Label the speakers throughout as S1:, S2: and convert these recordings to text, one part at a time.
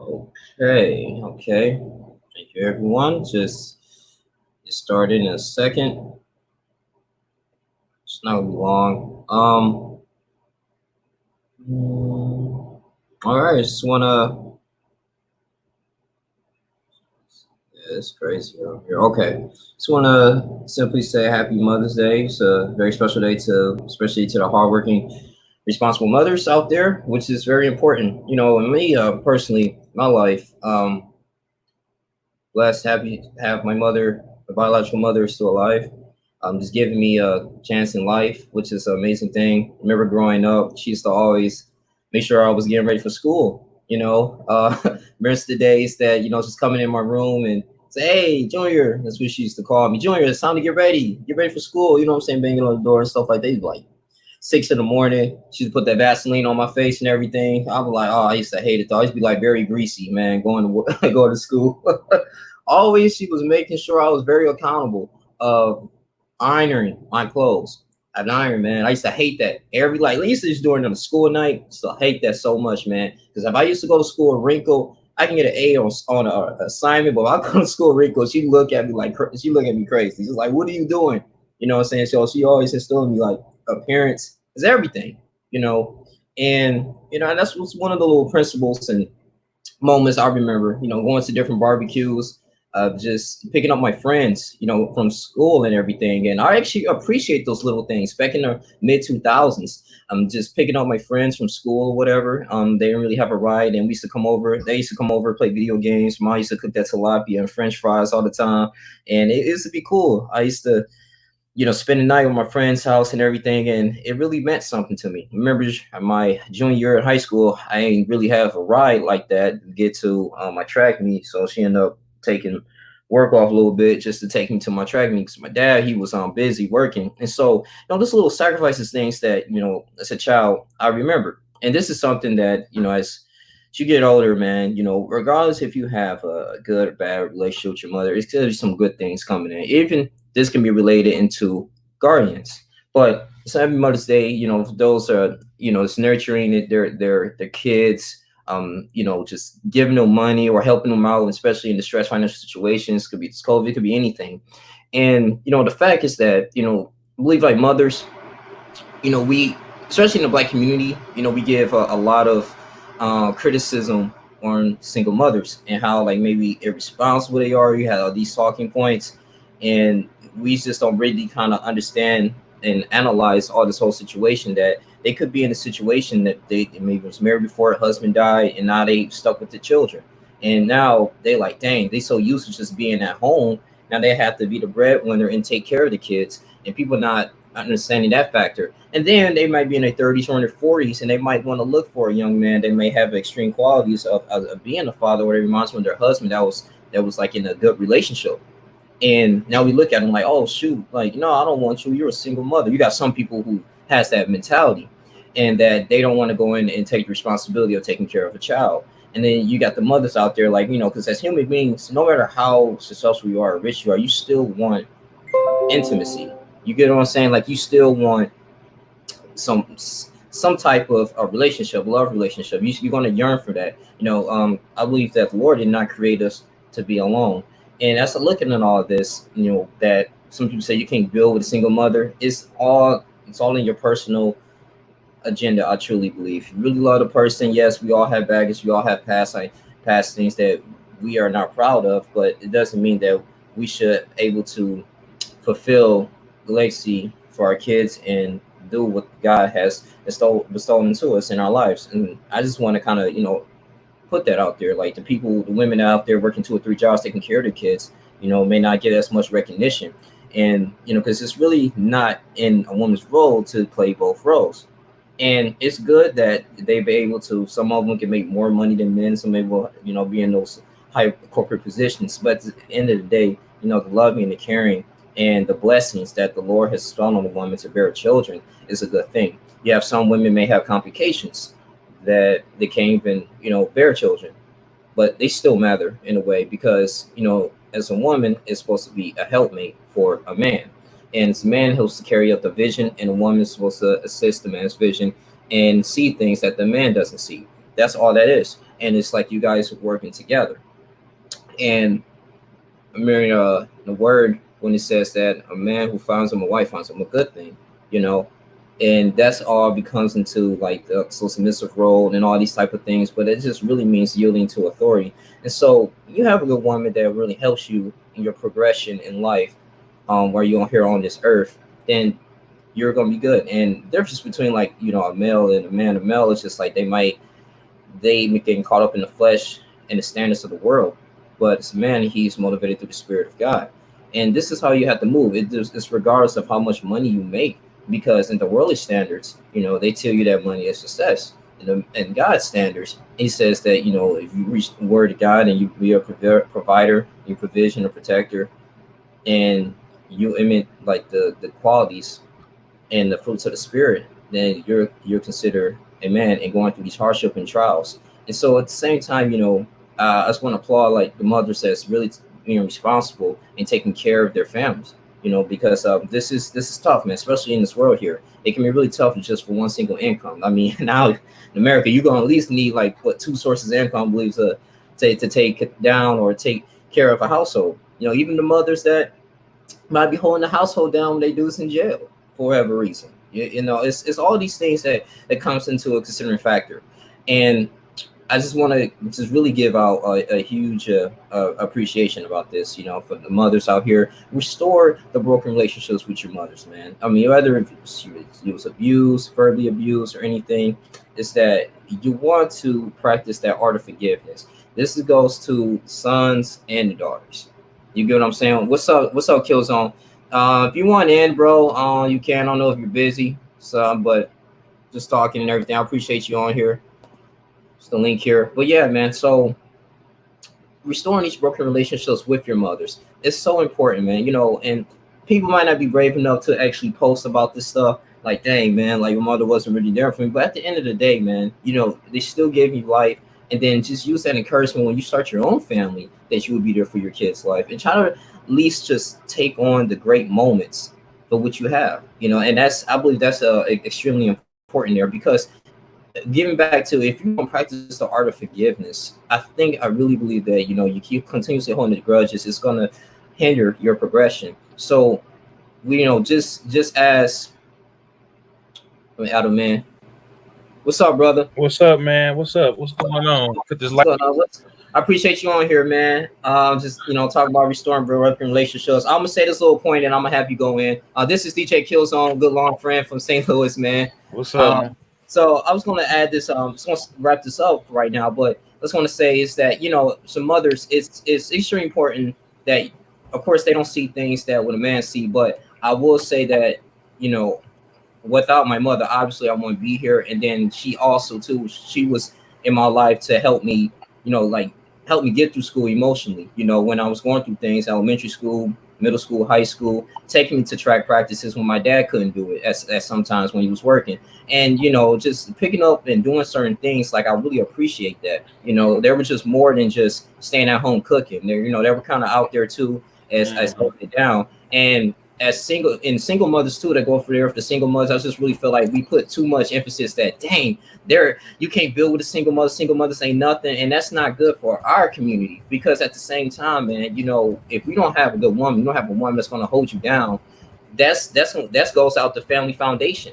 S1: Okay. Thank you, everyone. Just get started in a second. It's not long. All right. Just wanna. Yeah, it's crazy out here. Okay. Just wanna simply say Happy Mother's Day. It's a very special day especially to the hardworking, responsible mothers out there, which is very important. And me personally, my life. Blessed, happy to have my mother, my biological mother, is still alive. Just giving me a chance in life, which is an amazing thing. I remember growing up, she used to always make sure I was getting ready for school. Remember the days that just coming in my room and say, "Hey, Junior," that's what she used to call me. Junior, it's time to get ready for school. You know what I'm saying? Banging on the door and stuff like that. Like 6 in the morning. She'd put that Vaseline on my face and everything. I was like, oh, I used to hate it though. I used to be like very greasy, man, going to go to school. Always, she was making sure I was very accountable of ironing my clothes. An iron, man. I used to hate that. At least it's during the school night. Still hate that so much, man. Because if I used to go to school and wrinkle, I can get an A on a assignment. But if I go to school wrinkle, she look at me crazy. She's like, "What are you doing?" You know what I'm saying? So she always instilled in me like appearance is everything. You know, and that's what's one of the little principles and moments I remember, going to different barbecues, just picking up my friends, from school and everything. And I actually appreciate those little things back in the mid 2000s. Just picking up my friends from school or whatever. They didn't really have a ride, and we used to come over. They used to come over, play video games. Mom used to cook that tilapia and French fries all the time, and it used to be cool. I used to spend the night with my friend's house and everything, and it really meant something to me. Remember my junior year in high school, I ain't really have a ride like that to get to my track meet, so she ended up taking work off a little bit just to take me to my track meet because my dad he was busy working, and so this little sacrifices things that as a child I remember, and this is something that as you get older, man, regardless if you have a good or bad relationship with your mother, it's gonna be some good things coming in. Even this can be related into guardians. But so happy Mother's Day, those are, it's nurturing their kids, just giving them money or helping them out, especially in distress financial situations. Could be it's COVID, could be anything. And the fact is that, I believe like mothers, we especially in the black community, we give a lot of criticism on single mothers and how like maybe irresponsible they are. You have all these talking points, and we just don't really kind of understand and analyze all this whole situation that they could be in a situation that they maybe was married before, a husband died, and now they stuck with the children. And now they like, dang, they so used to just being at home. Now they have to be the breadwinner and take care of the kids, and people not understanding that factor. And then they might be in their 30s or in their 40s, and they might want to look for a young man that may have extreme qualities of being a father, or it reminds them of their husband that was like in a good relationship. And now we look at them like, oh shoot, like no, I don't want you. You're a single mother. You got some people who has that mentality, and that they don't want to go in and take the responsibility of taking care of a child. And then you got the mothers out there, like because as human beings, no matter how successful you are or rich you are, you still want intimacy. You get what I'm saying? Like you still want some type of a relationship, love relationship. You're going to yearn for that. I believe that the Lord did not create us to be alone. And as I looking at all of this, that some people say you can't build with a single mother. It's all in your personal agenda. I truly believe. If you really love the person, yes, we all have baggage. We all have past things that we are not proud of, but it doesn't mean that we should able to fulfill the legacy for our kids and do what God has bestowed into us in our lives. And I just want to kind of, put that out there. Like the women out there working 2 or 3 jobs, taking care of their kids, may not get as much recognition. And, because it's really not in a woman's role to play both roles. And it's good that they be able to, some of them can make more money than men, some people, be in those high corporate positions. But at the end of the day, the loving and the caring and the blessings that the Lord has bestowed on the woman to bear children is a good thing. You have some women may have complications that they can't even, bear children, but they still matter in a way because, as a woman is supposed to be a helpmate for a man. And it's a man who's to carry out the vision, and a woman is supposed to assist the man's vision and see things that the man doesn't see. That's all that is. and it's like you guys working together. And I mean, the word when it says that a man who finds him a wife finds him a good thing, you know, and that's all becomes into like the so submissive role and all these type of things. But it just really means yielding to authority. And so you have a good woman that really helps you in your progression in life, where you're here on this earth. Then you're gonna be good. And the difference between like a male and a man, a male is just like they getting caught up in the flesh and the standards of the world. But as a man, he's motivated through the Spirit of God. And this is how you have to move. It's regardless of how much money you make, because in the worldly standards, they tell you that money is success. In God's standards, He says that if you reach the Word of God and you be a provider, you provision, a protector, and you emit like the qualities and the fruits of the spirit, then you're considered a man and going through these hardship and trials. And so at the same time, I just want to applaud like the mothers that's really being responsible and taking care of their families. Because this is tough, man, especially in this world here. It can be really tough just for one single income. I mean, now in America, you're gonna at least need like what two sources of income, I believe, to take down or take care of a household. Even the mothers that might be holding the household down when they do this in jail for whatever reason. It's all these things that comes into a considering factor. And I just want to just really give out a huge appreciation about this, for the mothers out here. Restore the broken relationships with your mothers, man. I mean, whether if you was abused, verbally abused, or anything, is that you want to practice that art of forgiveness. This goes to sons and daughters. You get what I'm saying? What's up? What's up, Killzone? If you want in, bro, you can. I don't know if you're busy, so but just talking and everything. I appreciate you on here. It's the link here. But yeah, man. So restoring these broken relationships with your mothers is so important, man. And people might not be brave enough to actually post about this stuff. Like, dang, man, like your mother wasn't really there for me. But at the end of the day, man, they still gave you life. And then just use that encouragement when you start your own family that you would be there for your kids' life, and try to at least just take on the great moments for what you have. And I believe that's extremely important there, because getting back to, if you don't practice the art of forgiveness, I really believe that you keep continuously holding the grudges, it's gonna hinder your progression. So we just as Adam, man, what's up, brother?
S2: What's up, man? What's up? What's going on? Put this
S1: What's
S2: light.
S1: going on? I appreciate you on here, man. Just talking about restoring broken relationships. I'm gonna say this little point, and I'm gonna have you go in. This is DJ Killzone, good long friend from St. Louis, man.
S2: What's up, man?
S1: Um, so I was gonna add this. Just want to wrap this up right now, but I just want to say is that some mothers, it's extremely important that, of course, they don't see things that when a man see, but I will say that you know without my mother, obviously I wouldn't be here. And then she also too, she was in my life to help me, like help me get through school emotionally. When I was going through things, elementary school, middle school, high school, taking me to track practices when my dad couldn't do it as sometimes when he was working. And just picking up and doing certain things, like I really appreciate that. There was just more than just staying at home cooking. They were kind of out there too as
S2: Hmm.
S1: holding it down. And as single mothers too that go for there with the single mothers, I just really feel like we put too much emphasis that, dang, there you can't build with a single mother, single mothers ain't nothing, and that's not good for our community. Because at the same time, man, if we don't have a good woman, you don't have a woman that's going to hold you down, that goes out the family foundation.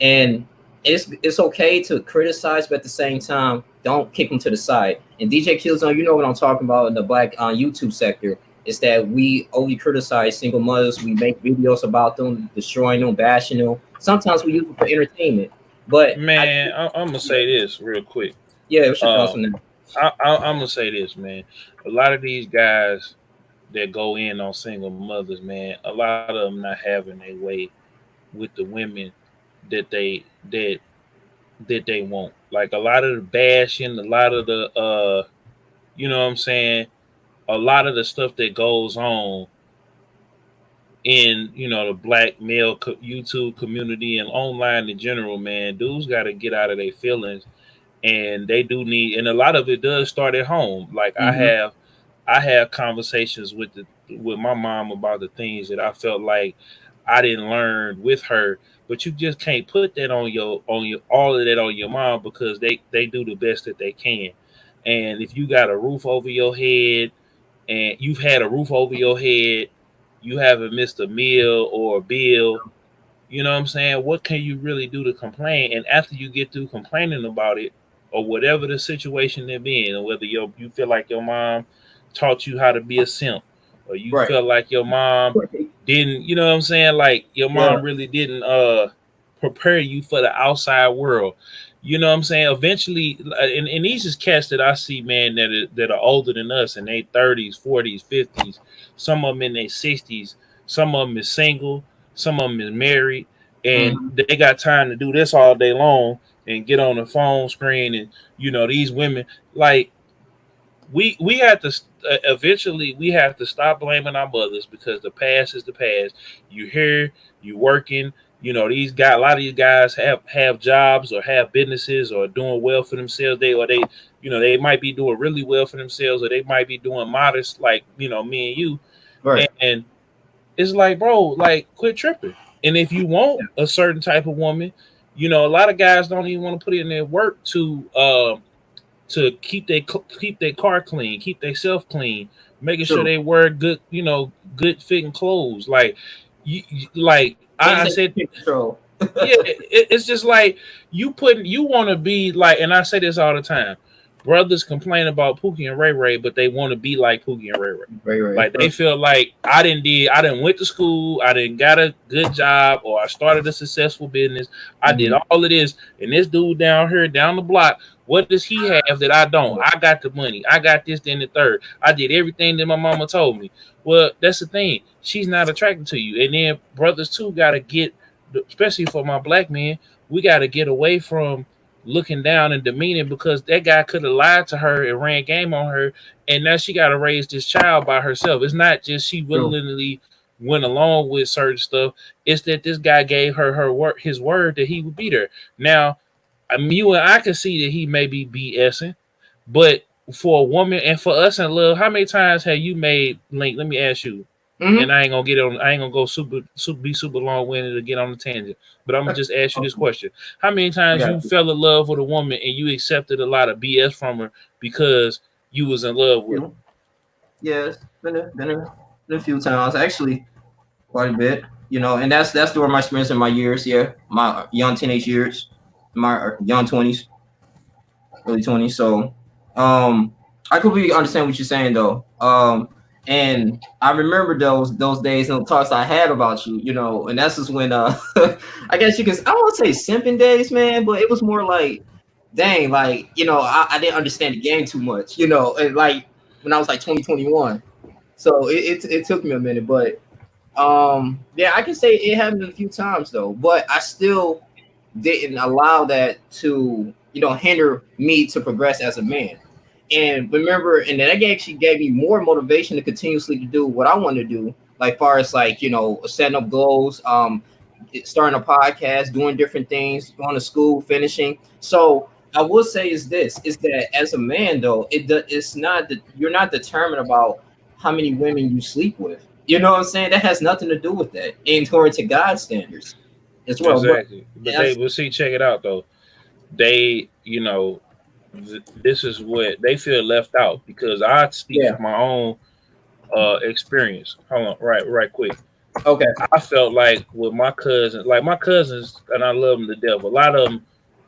S1: And it's okay to criticize, but at the same time, don't kick them to the side. And DJ Killzone, you know what I'm talking about in the black YouTube sector, is that we only criticize single mothers. We make videos about them, destroying them, bashing them. Sometimes we use it for entertainment. But
S2: Man, I'm gonna say this real quick.
S1: yeah, what's your thoughts
S2: Uh,
S1: on that?
S2: I'm gonna say this, man. A lot of these guys that go in on single mothers, man, a lot of them not having their way with the women that they want. Like a lot of the bashing, a lot of the you know what I'm saying, a lot of the stuff that goes on in the black male YouTube community and online in general, man, dudes got to get out of their feelings, and they do need, and a lot of it does start at home. Like
S1: Mm-hmm.
S2: I have conversations with my mom about the things that I felt like I didn't learn with her, but you just can't put that on your all of that on your mom because they do the best that they can. And if you got a roof over your head, and you've had a roof over your head, you haven't missed a meal or a bill, you know what I'm saying? What can you really do to complain? And after you get through complaining about it, or whatever the situation they're in, or whether you feel like your mom taught you how to be a simp, or you
S1: Right.
S2: feel like your mom didn't, you know what I'm saying? Like your
S1: Yeah.
S2: mom really didn't prepare you for the outside world. You know what I'm saying? Eventually, and these is cats that I see, man, that are older than us in their 30s, 40s, 50s. Some of them in their 60s. Some of them is single. Some of them is married, and
S1: Hmm.
S2: they got time to do this all day long and get on the phone screen. And these women, like we have to eventually we have to stop blaming our mothers, because the past is the past. You here, you working. These guys, a lot of these guys have jobs or have businesses or doing well for themselves. They might be doing really well for themselves, or they might be doing modest, like me and you.
S1: Right.
S2: And it's like, bro, like, quit tripping. And if you want a certain type of woman, a lot of guys don't even want to put in their work to keep their car clean, keep their self clean, making sure
S1: True.
S2: they wear good, good fitting clothes. Like like I
S1: Maintain
S2: said,
S1: control.
S2: yeah, it's just like you want to be like, and I say this all the time. Brothers complain about Pookie and Ray Ray, but they want to be like Pookie and Ray Ray.
S1: Right. Right.
S2: Like they feel like I didn't went to school, I didn't got a good job, or I started a successful business. I did
S1: Mhm.
S2: all of this, and this dude down here down the block, what does he have that I don't? I got the money, I got this, then the third. I did everything that my mama told me. Well, that's the thing. She's not attracted to you, and then brothers too gotta get, especially for my black men, we gotta get away from looking down and demeaning, because that guy could have lied to her and ran game on her, and now she got to raise this child by herself. It's not just she
S1: True.
S2: willingly went along with certain stuff. It's that this guy gave her his word that he would beat her. Now, I mean, you and I can see that he may be BSing, but for a woman and for us in love, how many times have you made Link? Let me ask you, and
S1: Hmm.
S2: I ain't gonna get on. I ain't gonna go super long winded to get on the tangent. But I'm gonna just ask you this question: how many
S1: I
S2: times
S1: got
S2: you
S1: you.
S2: fell in love with a woman and you accepted a lot of BS from her because you was in love with her?
S1: You. Yeah, it's been a few times actually, quite a bit. And that's during my experience in my years. Yeah, my young teenage years, my young 20s, early 20s. So, I completely understand what you're saying though. And I remember those days and the talks I had about you. And that's just when I guess you can, I don't want to say simping days, man, but it was more like, dang, like I didn't understand the game too much. And like when I was like 2021. So it took me a minute, but yeah, I can say it happened a few times though, but I still didn't allow that to hinder me to progress as a man. And remember, and that actually gave me more motivation to continuously to do what I want to do, like far as like setting up goals, starting a podcast, doing different things, going to school, finishing. So I will say is that as a man though, it's not that you're not determined about how many women you sleep with. You know what I'm saying? That has nothing to do with that, and according to God's standards as well. But
S2: Exactly. But
S1: as
S2: see, check it out though. They, this is what they feel left out, because I speak
S1: yeah,
S2: from my own experience. Hold on, right quick.
S1: okay,
S2: I felt like with my cousins, and I love them to death. A lot of them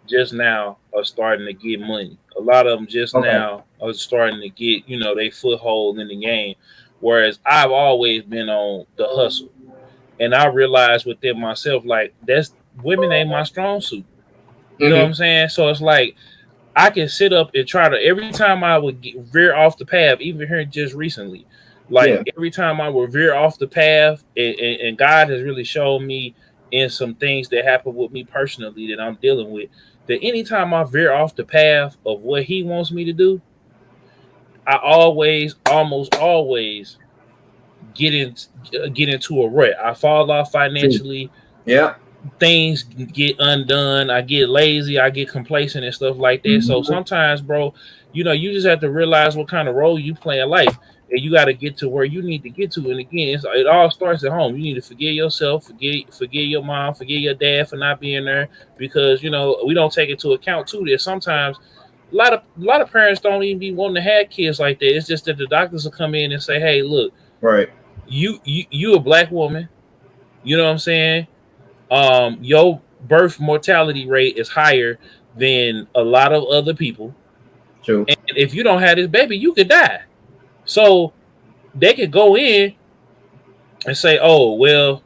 S2: just now are starting to get money. A lot of them just
S1: okay,
S2: now are starting to get, they foothold in the game. Whereas I've always been on the hustle, and I realized within myself, like, that's women ain't my strong suit. You know what
S1: hmm,
S2: I'm saying? So it's like I can sit up and try to, every time I would veer off the path, even here just recently, like
S1: yeah,
S2: every time I would veer off the path, and God has really shown me in some things that happen with me personally that I'm dealing with, that anytime I veer off the path of what He wants me to do, I almost always get in get into a rut. I fall off
S1: true,
S2: financially,
S1: yeah,
S2: things get undone. I get lazy. I get complacent and stuff like that. So
S1: mhm,
S2: sometimes, bro, you just have to realize what kind of role you play in life, and you got to get to where you need to get to. And again, it all starts at home. You need to forgive yourself, forgive your mom, forgive your dad for not being there, because we don't take into account too that sometimes A lot of parents don't even be wanting to have kids like that. It's just that the doctors will come in and say, "Hey, look,
S1: Right.
S2: you a black woman. You know what I'm saying? Your birth mortality rate is higher than a lot of other people,
S1: True.
S2: and if you don't have this baby, you could die." So they could go in and say, "Oh, well,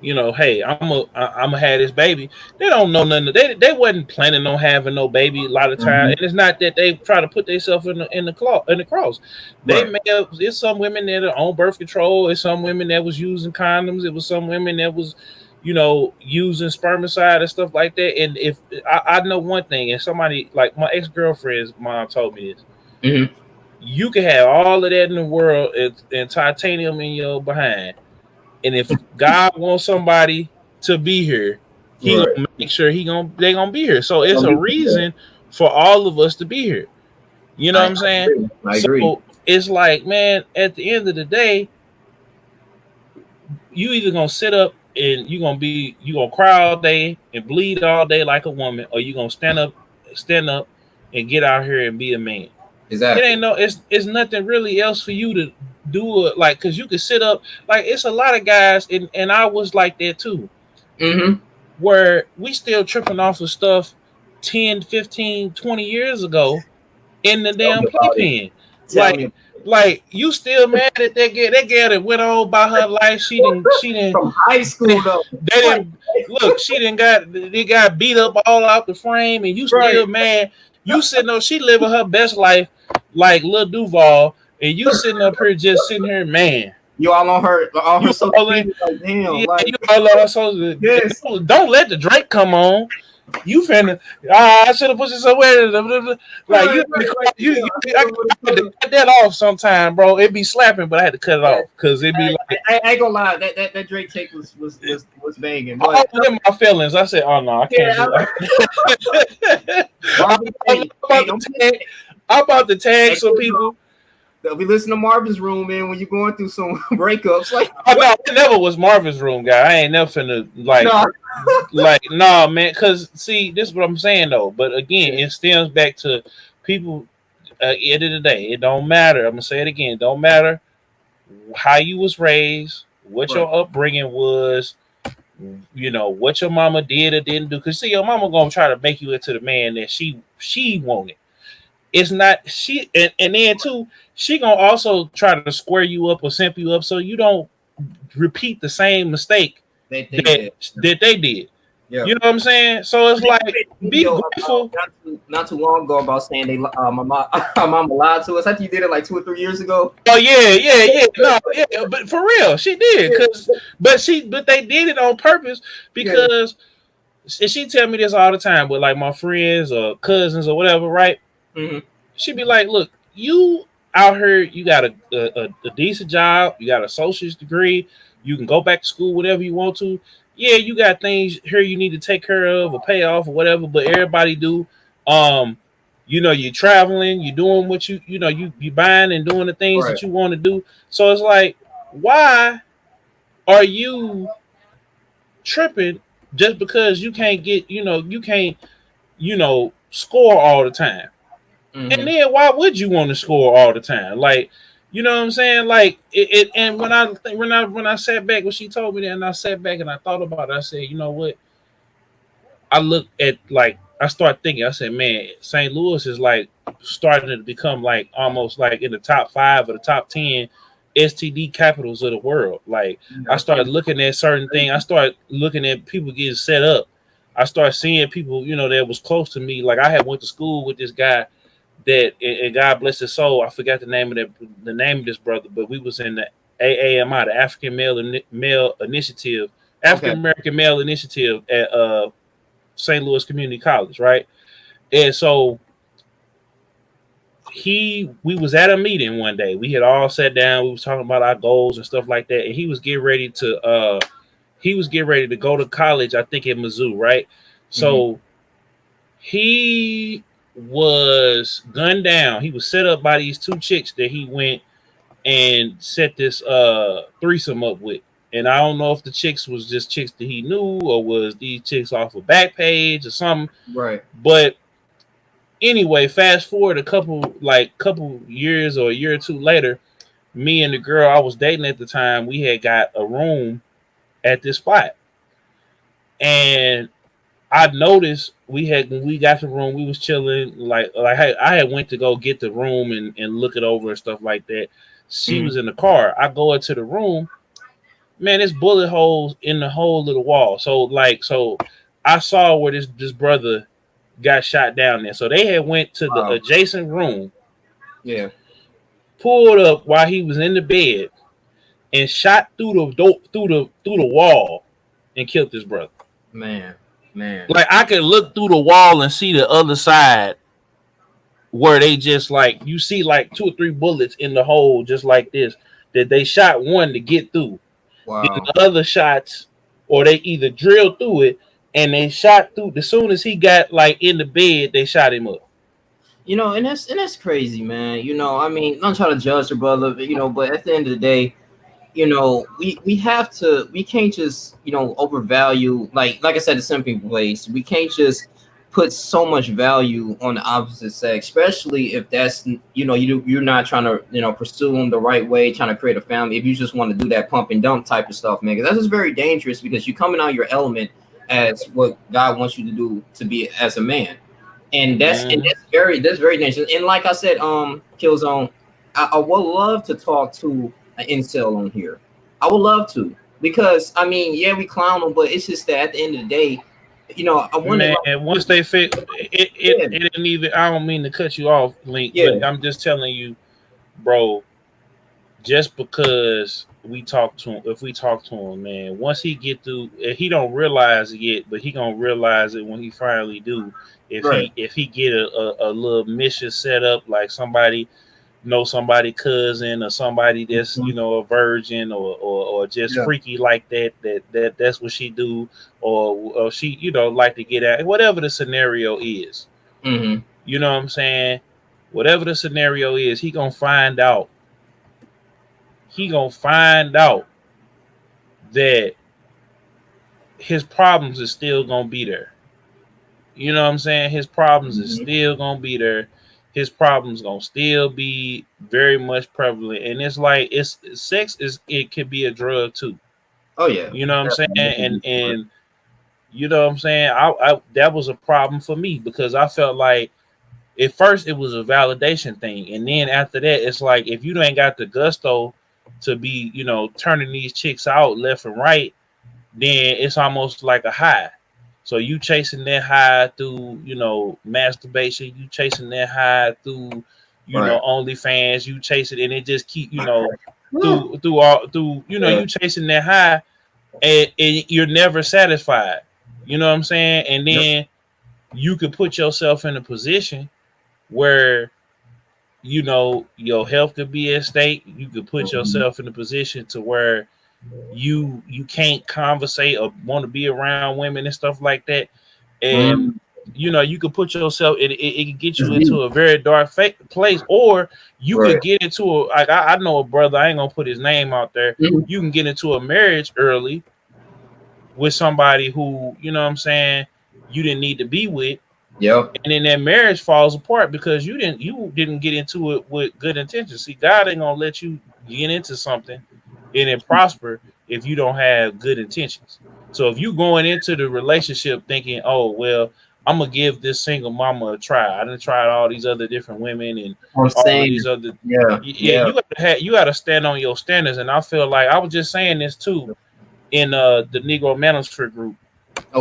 S2: hey, I'm gonna have this baby." They don't know nothing. They wasn't planning on having no baby a lot of time,
S1: Hmm.
S2: and it's not that they try to put themselves in the cross. They
S1: Right.
S2: may have. It's some women that are on birth control. It's some women that was using condoms. It was some women that was, using spermicide and stuff like that. And if I know one thing, and somebody like my ex girlfriend's mom told me this,
S1: Hmm.
S2: you can have all of that in the world and titanium in your behind, and if God wants somebody to be here, He
S1: Right.
S2: gonna make sure they gonna be here. So it's
S1: Don't
S2: a
S1: be prepared.
S2: reason for all of us to be here. You know what
S1: I
S2: I'm saying?
S1: agree. I agree.
S2: So it's like, man, at the end of the day, you either gonna sit up and you gonna cry all day and bleed all day like a woman, or you gonna stand up and get out here and be a man. It
S1: Exactly.
S2: ain't no, it's nothing really else for you to do it, like, because you can sit up, like, it's a lot of guys, and I was like that too,
S1: Hmm.
S2: where we still tripping off of stuff 10, 15, 20 years ago in the
S1: Tell
S2: damn
S1: me about it.
S2: playpen.
S1: Tell me
S2: Like,
S1: about
S2: you still mad at that girl that went on by her life. She didn't,
S1: from high school though.
S2: they
S1: Like,
S2: didn't look. She didn't they got beat up all out the frame, and you
S1: right.
S2: still mad. You sitting up, she living her best life like Lil Duval, and you sitting up here just sitting here, man.
S1: You all her
S2: You
S1: social
S2: all in,
S1: media, like, damn,
S2: yeah,
S1: like,
S2: you all on her social.
S1: yes.
S2: Don't let the Drake come on. You finna, I should have put you somewhere. Like,
S1: Right, right, like, yeah, I
S2: I,
S1: still would
S2: had
S1: have
S2: to
S1: put
S2: cut that off sometime, bro. It'd be slapping, but I had to cut it
S1: it.
S2: off because it'd be like,
S1: I ain't gonna lie, that Drake take was banging,
S2: all
S1: but
S2: in my feelings. I said, oh no, I can't
S1: yeah,
S2: do it.
S1: Marvin
S2: I'm
S1: Gaye, hey,
S2: about to
S1: don't
S2: tag. I'm about to tag
S1: hey,
S2: some people.
S1: they'll be listening to Marvin's Room, man, when you're going through some breakups, like,
S2: Oh no, I never was Marvin's Room guy. I ain't never finna
S1: no,
S2: nah, man. Cause see, this is what I'm saying though. But again,
S1: yeah,
S2: it stems back to people. End of the day, it don't matter. I'm gonna say it again. It don't matter how you was raised, what
S1: right,
S2: your upbringing was, what your mama did or didn't do. Because see, your mama gonna try to make you into the man that she wanted. It's not she, and then too, she gonna also try to square you up or simp you up so you don't repeat the same mistake
S1: they
S2: that
S1: did,
S2: that they did.
S1: yeah.
S2: You know what I'm saying? So it's
S1: They
S2: like,
S1: made a
S2: be
S1: video
S2: grateful.
S1: not too long ago about saying my mom, my mama lied to us. I think you did it like 2 or 3 years ago.
S2: Oh yeah, yeah, yeah. No, yeah, but for real, she did. But they did it on purpose
S1: Yeah,
S2: because, and she tell me this all the time with like my friends or cousins or whatever, right?
S1: hmm,
S2: She be like, "Look, you out here, you got a decent job, you got a associate's degree, you can go back to school whatever you want to. Yeah, you got things here you need to take care of or pay off or whatever, but everybody do. Um, you're traveling, you're doing what you buying and doing the things
S1: right,
S2: that you want to do. So it's like, why are you tripping just because you can't score all the time?" And
S1: hmm,
S2: then why would you want to score all the time? Like, you know what I'm saying? Like and when I sat back when she told me that, and I sat back and I thought about it, I said, you know what? I looked at, like, I started thinking, I said, man, St. Louis is like starting to become like almost like in the top 5 or the top 10 STD capitals of the world. Like,
S1: yeah,
S2: I
S1: I've seen
S2: started
S1: it.
S2: looking at certain things. I started looking at people getting set up. I started seeing people, that was close to me. Like, I had went to school with this guy that, and God bless his soul, I forgot the name of this brother, but we was in the AAMI, the African Male Initiative, African
S1: Okay,
S2: American Male Initiative at St. Louis Community College, right? And so we was at a meeting one day. We had all sat down. We was talking about our goals and stuff like that. And he was getting ready to go to college, I think, at Mizzou, right?
S1: hmm,
S2: So he was gunned down. He was set up by these two chicks that he went and set this threesome up with. And I don't know if the chicks was just chicks that he knew or was these chicks off a back page or something.
S1: right,
S2: But Anyway, fast forward couple years or a year or two later, me and the girl I was dating at the time, we had got a room at this spot, and I noticed we had when we got the room, we was chilling. I had went to go get the room and look it over and stuff like that. She
S1: Mhm.
S2: was in the car. I go into the room. Man, there's bullet holes in the whole of the wall. So I saw where this brother got shot down there. So they had went to the
S1: Wow.
S2: adjacent room,
S1: Yeah.
S2: pulled up while he was in the bed, and shot through the through the wall and killed this brother.
S1: Man. Man.
S2: Like I could look through the wall and see the other side where they just like you see like two or three bullets in the hole just like this that they shot one to get through. Then
S1: Wow.
S2: the other shots, or they either drilled through it and they shot through. As soon as he got like in the bed, they shot him up.
S1: And that's crazy, man. I mean, I'm not trying to judge the brother, but at the end of the day, we can't just overvalue, like I said, the simping place. We can't just put so much value on the opposite sex, especially if that's you're not trying to pursue them the right way, trying to create a family. If you just want to do that pump and dump type of stuff, man, 'cause that's just very dangerous because you're coming out your element as what God wants you to do to be as a man. And
S2: Mhm.
S1: that's very dangerous. And like I said, Killzone, I would love to talk to an incel on here. I would love to, because I mean, yeah, we clown them, but it's just that at the end of the day, I wonder,
S2: Man,
S1: like,
S2: once they fit,
S1: yeah,
S2: it didn't even. I don't mean to cut you off, Link,
S1: yeah,
S2: but I'm just telling you, bro. Just because if we talk to him, man, once he get through, he don't realize it yet, but he gonna realize it when he finally do.
S1: right,
S2: If he get a little mission set up, like somebody cousin or somebody that's
S1: mhm,
S2: a virgin or just
S1: yeah,
S2: freaky like that's what she do, or she like to get at whatever the scenario is.
S1: hmm,
S2: You know what I'm saying? Whatever the scenario is, he gonna find out that his problems is still gonna be there. You know what I'm saying? His problems is
S1: hmm.
S2: still gonna be there. His problems gonna still be very much prevalent. And it's like it's sex is it can be a drug too.
S1: Oh yeah,
S2: You know what I'm saying?
S1: definitely. It can
S2: And
S1: be smart.
S2: and you know what I'm saying? I that was a problem for me because I felt like at first it was a validation thing, and then after that, it's like if you ain't got the gusto to be, turning these chicks out left and right, then it's almost like a high. So you chasing that high through, masturbation. You chasing that high through,
S1: Right.
S2: OnlyFans. You chase it, and it just keep,
S1: Woo. Yeah.
S2: you chasing that high, and you're never satisfied. You know what I'm saying? And
S1: Yep.
S2: then you could put yourself in a position where your health could be at stake. You could put
S1: Mhm.
S2: yourself in a position to where you can't conversate or want to be around women and stuff like that. And
S1: Mhm.
S2: you could put yourself it can get
S1: It's
S2: you
S1: deep.
S2: into a very dark place, or you
S1: Right.
S2: could get into a like I know a brother, I ain't gonna put his name out there.
S1: Mhm.
S2: You can get into a marriage early with somebody who, you know what I'm saying, you didn't need to be with,
S1: Yep.
S2: and then that marriage falls apart because you didn't get into it with good intentions. See, God ain't gonna let you get into something and it prosper if you don't have good intentions. So if you going into the relationship thinking, oh well, I'm gonna give this single mama a try. I done tried all these other different women and
S1: I'm
S2: all of
S1: saying.
S2: these other.
S1: Yeah.
S2: Yeah,
S1: Yeah.
S2: you gotta stand on your standards. And I feel like I was just saying this too in the Negro Manosphere group.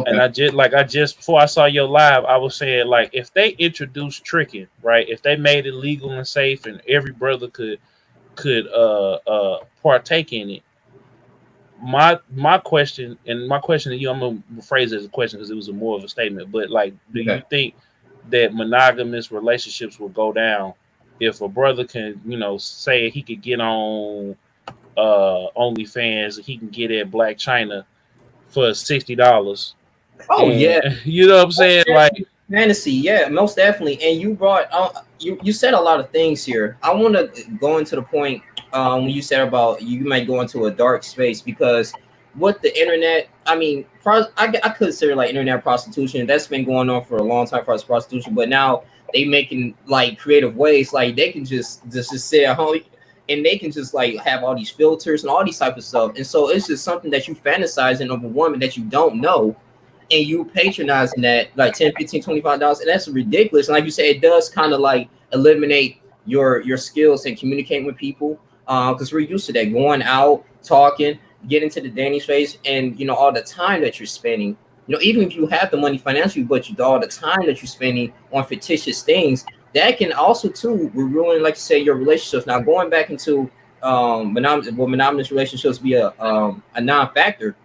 S2: And
S1: Okay.
S2: I just before I saw your live, I was saying like if they introduced tricking, right? If they made it legal and safe, and every brother could partake in it. My question to you, I'm gonna phrase it as a question because it was more of a statement. But like, do you
S1: Okay.
S2: think that monogamous relationships will go down if a brother can, say he could get on OnlyFans, he can get at Black China for $60,
S1: Oh
S2: and
S1: yeah.
S2: you know what I'm
S1: Most
S2: saying? Like,
S1: definitely. Fantasy, yeah, most definitely. And you brought you said a lot of things here. I want to go into the point when you said about you might go into a dark space because what the internet, I mean, I consider like internet prostitution. That's been going on for a long time for us prostitution, but now they making like creative ways, like they can just sit at home and they can just like have all these filters and all these type of stuff. And so it's just something that you fantasizing of a woman that you don't know, and you patronizing that like 10, 15, $25, and that's ridiculous. And like you said, it does kind of like eliminate your skills and communicating with people, because we're used to that, going out, talking, get into the dating phase, and all the time that you're spending, even if you have the money financially, but all the time that you're spending on fictitious things, that can also too ruin, like you say, your relationships. Now going back into monogamous relationships be a non-factor.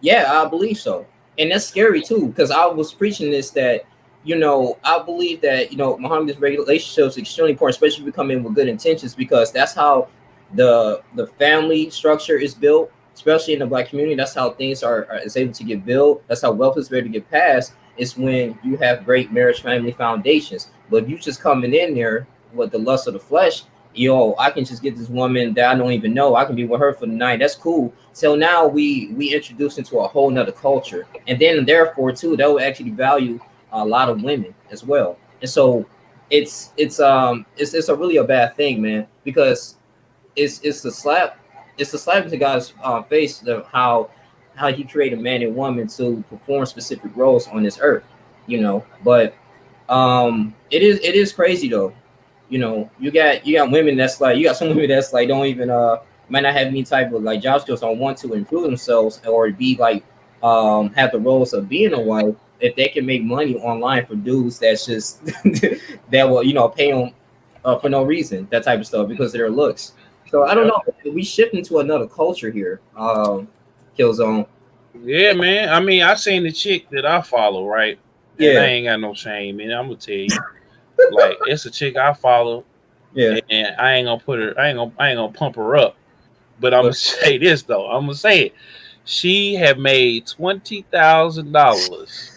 S1: Yeah, I believe so. And that's scary too, because I was preaching this, that, I believe that, Muhammad's relationships are extremely important, especially if you come in with good intentions, because that's how the family structure is built, especially in the Black community. That's how things are is able to get built. That's how wealth is able to get passed. It's when you have great marriage family foundations. But if you just coming in there with the lust of the flesh, I can just get this woman that I don't even know. I can be with her for the night. That's cool. So now we introduce into a whole nother culture, and then therefore too, that will actually value a lot of women as well. And so it's a really a bad thing, man, because it's a slap, it's a slap into God's face of how He created man and woman to perform specific roles on this earth. But it is crazy though. You got women that's like, you got some women that's like don't even might not have any type of like job skills, don't want to improve themselves or be like have the roles of being a wife, if they can make money online for dudes that's just that will pay them for no reason, that type of stuff, because of their looks. So I don't
S2: Yeah.
S1: know, we shift into another culture here. Killzone.
S2: Yeah, man. I mean, I seen the chick that I follow, right? And I
S1: Yeah,
S2: ain't got no shame, man. I'm gonna tell you, like, it's a chick I follow,
S1: yeah.
S2: and I ain't gonna put her, I ain't gonna pump her up. But I'm gonna
S1: But
S2: say this though. I'm gonna say it. She have made $20,000.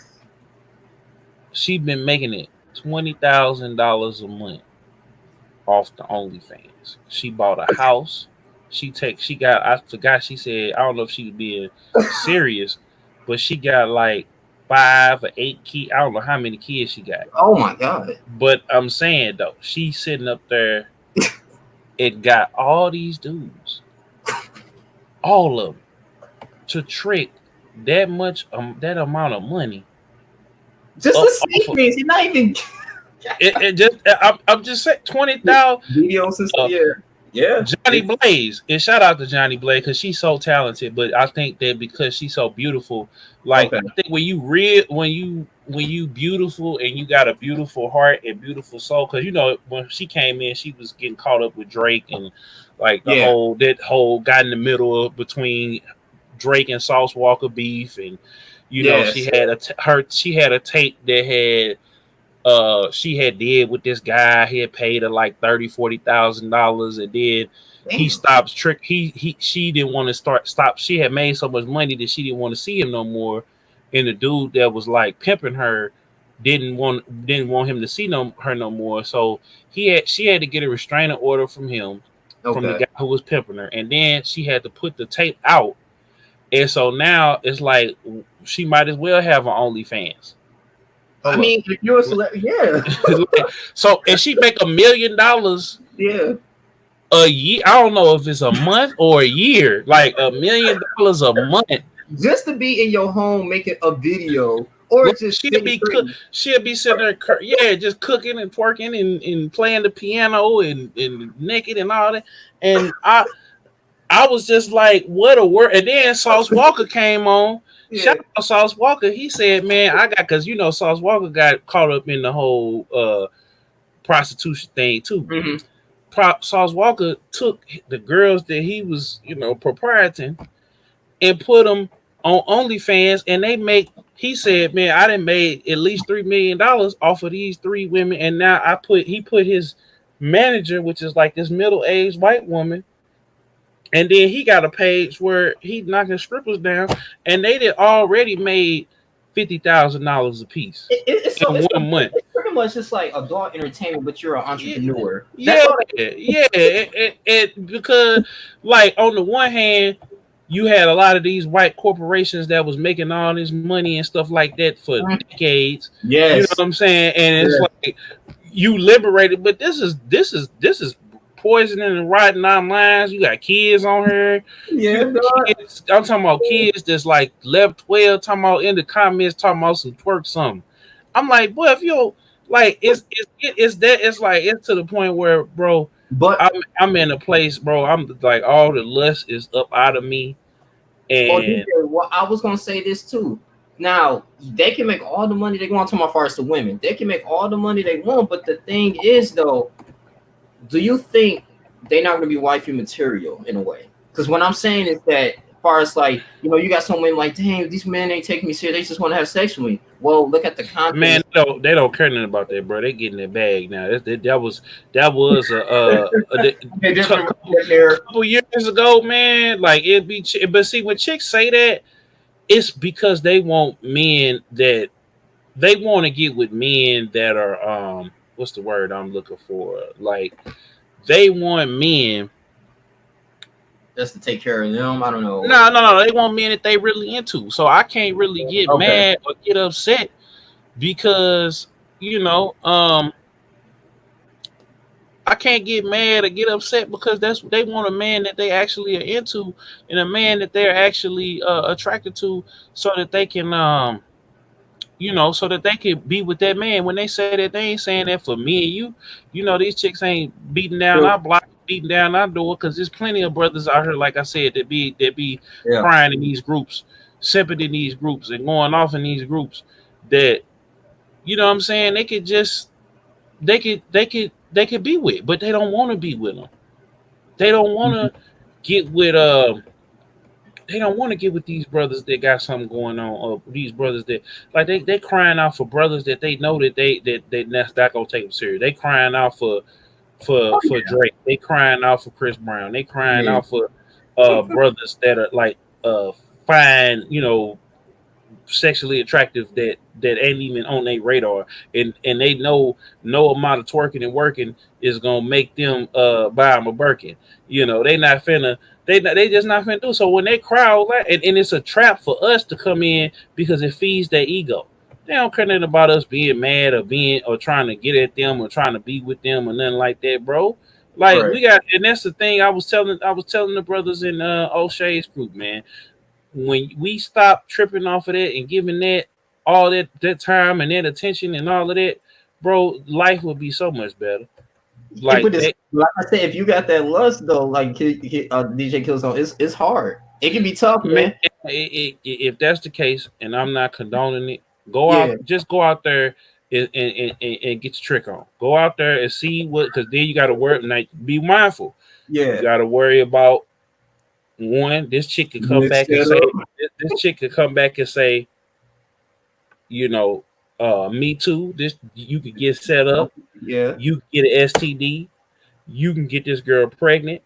S2: She been making it $20,000 a month off the OnlyFans. She bought a house. She got, I forgot, she said, I don't know if she was being serious, but she got like 5 or 8 kids. I don't know how many kids she got.
S1: oh my god.
S2: But I'm saying though, she's sitting up there and got all these dudes, all of them, to trick that amount of money
S1: Just
S2: up
S1: the
S2: off of
S1: secrets. You're not even
S2: it. Just I'm just saying 20,000.
S1: video system. Yeah, yeah.
S2: Johnny Blaze, and shout out to Johnny Blaze because she's so talented. But I think that because she's so beautiful, like
S1: Okay.
S2: I think when you beautiful and you got a beautiful heart and beautiful soul, because when she came in, she was getting caught up with Drake and like
S1: Yeah.
S2: that whole got in the middle of between Drake and Sauce Walker beef, and she
S1: Yes.
S2: had she had a tape that had she had did with this guy. He had paid her like $30,000-$40,000, and then he
S1: Damn.
S2: stopped trick. She didn't want to stop. She had made so much money that she didn't want to see him no more. And the dude that was like pimping her didn't want him to see her no more. So she had to get a restraining order from him, from the
S1: Okay.
S2: guy who was pimping her, and then she had to put the tape out. And so now it's like she might as well have her OnlyFans.
S1: I
S2: Hold up.
S1: mean, if you're a celebrity, yeah,
S2: So and she make $1 million
S1: yeah.
S2: a year. I don't know if it's a month or a year. Like $1 million a month.
S1: Just to be in your home making a video, or
S2: Like,
S1: just sitting pretty.
S2: she'll be sitting there, yeah, just cooking and twerking and playing the piano and naked and all that. And I was just like, what a word. And then Sauce Walker came on.
S1: Yeah.
S2: Shout out Sauce Walker. He said, man, because Sauce Walker got caught up in the whole prostitution thing too.
S1: Hmm.
S2: Sauce Walker took the girls that he was, proprieting and put them on OnlyFans, and they make. He said, "Man, I done made at least $3 million off of these three women, and now he put his manager, which is like this middle-aged white woman, and then he got a page where he knocking strippers down, and they did already made $50,000 a piece
S1: It's so
S2: in 1 month."
S1: it's pretty much just like adult entertainment, but you're an
S2: Yeah,
S1: entrepreneur. That's
S2: yeah,
S1: all.
S2: yeah. Because, like, on the one hand, you had a lot of these white corporations that was making all this money and stuff like that for decades. You know
S1: Yes.
S2: what I'm saying? And it's
S1: Yes.
S2: like you liberated, but this is poisoning and rotting our minds. You got kids on here. You
S1: Yeah,
S2: got
S1: dog.
S2: kids. I'm talking about kids that's like 11, 12, talking about in the comments, talking about some twerk something. I'm like, boy, if you like, it's like it's to the point where, bro,
S1: But
S2: I'm in a place, bro. I'm like all the lust is up out of me,
S1: DJ,
S2: and
S1: well, I was gonna say this too. Now they can make all the money they want. To my far as the women, they can make all the money they want. But the thing is, though, do you think they're not gonna be wifey material in a way? Because what I'm saying is that, as far as like, you got some women like, dang, these men ain't taking me serious. They just want to have sex with me. Well, look at the
S2: man,
S1: content.
S2: they don't care nothing about that, bro. They getting their bag now. That was
S1: They're different
S2: couple,
S1: right there.
S2: couple years ago, man. Like it be, but see when chicks say that, it's because they want men that they want to get with men that are what's the word I'm looking for? Like they want men.
S1: Just to take care of them. I don't know.
S2: No. They want men that they really into. So I can't really get
S1: Okay.
S2: mad or get upset because you know, I can't get mad or get upset because they want a man that they actually are into and a man that they're actually attracted to, so that they can so that they can be with that man. When they say that, they ain't saying that for me and you. These chicks ain't beating down
S1: True.
S2: our block, beating down our door, because there's plenty of brothers out here, like I said, that be
S1: Yeah.
S2: crying in these groups, simping in these groups, and going off in these groups. That what I'm saying, they could just they could be with, but they don't want to be with them. They don't want
S1: Mhm.
S2: to get with they don't want to get with these brothers that got something going on, or these brothers that like they crying out for brothers that they know that that's not gonna take them serious. They crying out for
S1: Oh
S2: for
S1: yeah.
S2: Drake. They crying out for Chris Brown. They crying
S1: Yeah.
S2: out for brothers that are like fine, sexually attractive that ain't even on their radar, and they know no amount of twerking and working is gonna make them buy them a Birkin. They not finna they just not finna do so. When they cry all that, and it's a trap for us to come in because it feeds their ego. They don't care nothing about us being mad or trying to get at them or trying to be with them or nothing like that, bro. Like
S1: Right.
S2: we got, and that's the thing I was telling the brothers in O'Shea's group, man. When we stop tripping off of that and giving that all that time and that attention and all of that, bro, life would be so much better. Like
S1: But it's
S2: that,
S1: like I said, if you got that lust though, like DJ Killzone, it's hard. It can be tough,
S2: man.
S1: man.
S2: If that's the case, and I'm not condoning it,
S1: Yeah.
S2: just go out there and get your trick on. Go out there and see what, because then you got to worry. Now, be mindful. You
S1: Yeah.
S2: got to worry about one. This chick could come
S1: Good
S2: back and say,
S1: setup.
S2: this chick could come back and say, you know, me too. This you could get set up.
S1: Yeah.
S2: You get an STD. You can get this girl pregnant,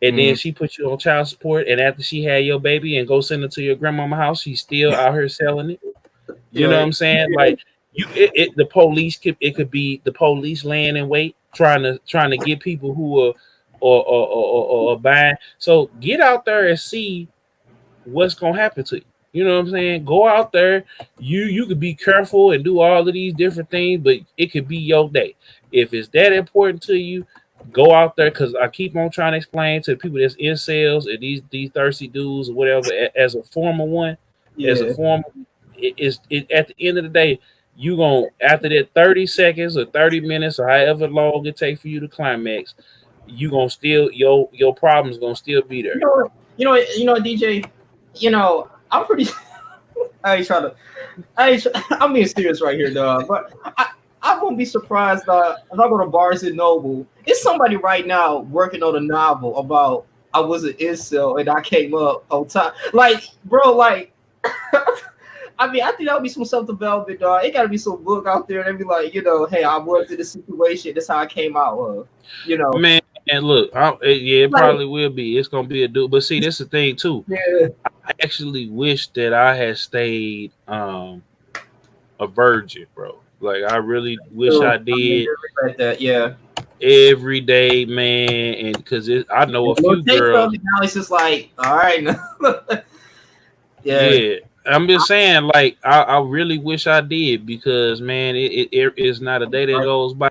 S2: and then
S1: Mm.
S2: she put you on child support. And after she had your baby and go send it to your grandmama house, she's still out here selling it. You know what
S1: Yeah.
S2: I'm saying? Like the police could be the police laying in wait, trying to get people who are or buying. So get out there and see what's gonna happen to you. You know what I'm saying? Go out there. You could be careful and do all of these different things, but it could be your day. If it's that important to you, go out there, because I keep on trying to explain to the people that's in sales and these thirsty dudes or whatever, as a former one, as a
S1: Yeah.
S2: former, at the end of the day, you gonna, after that 30 seconds or 30 minutes or however long it takes for you to climax, you gonna still your problems gonna still be there.
S1: DJ. I'm pretty. I ain't trying to. I'm being serious right here, dog. But I won't be surprised if I go to Barnes and Noble. It's somebody right now working on a novel about I was an incel and I came up on top. Like, bro, like. I mean, I think that would be some self-development, dog. It got to be some book out there that be like, hey, I worked in this situation. That's how I came out of,
S2: Man, and look, yeah, it
S1: Like,
S2: probably will be. It's gonna be a dude. But see, that's the thing too.
S1: yeah,
S2: I actually wish that I had stayed a virgin, bro. Like I really wish
S1: so,
S2: I
S1: I mean,
S2: did.
S1: regret that, yeah.
S2: every day, man. And because I know a
S1: Little
S2: few
S1: taste of
S2: girls.
S1: it, now it's just like, all right, yeah,
S2: Yeah, I'm just saying, like, I really wish I did because, man, it is not a day that goes by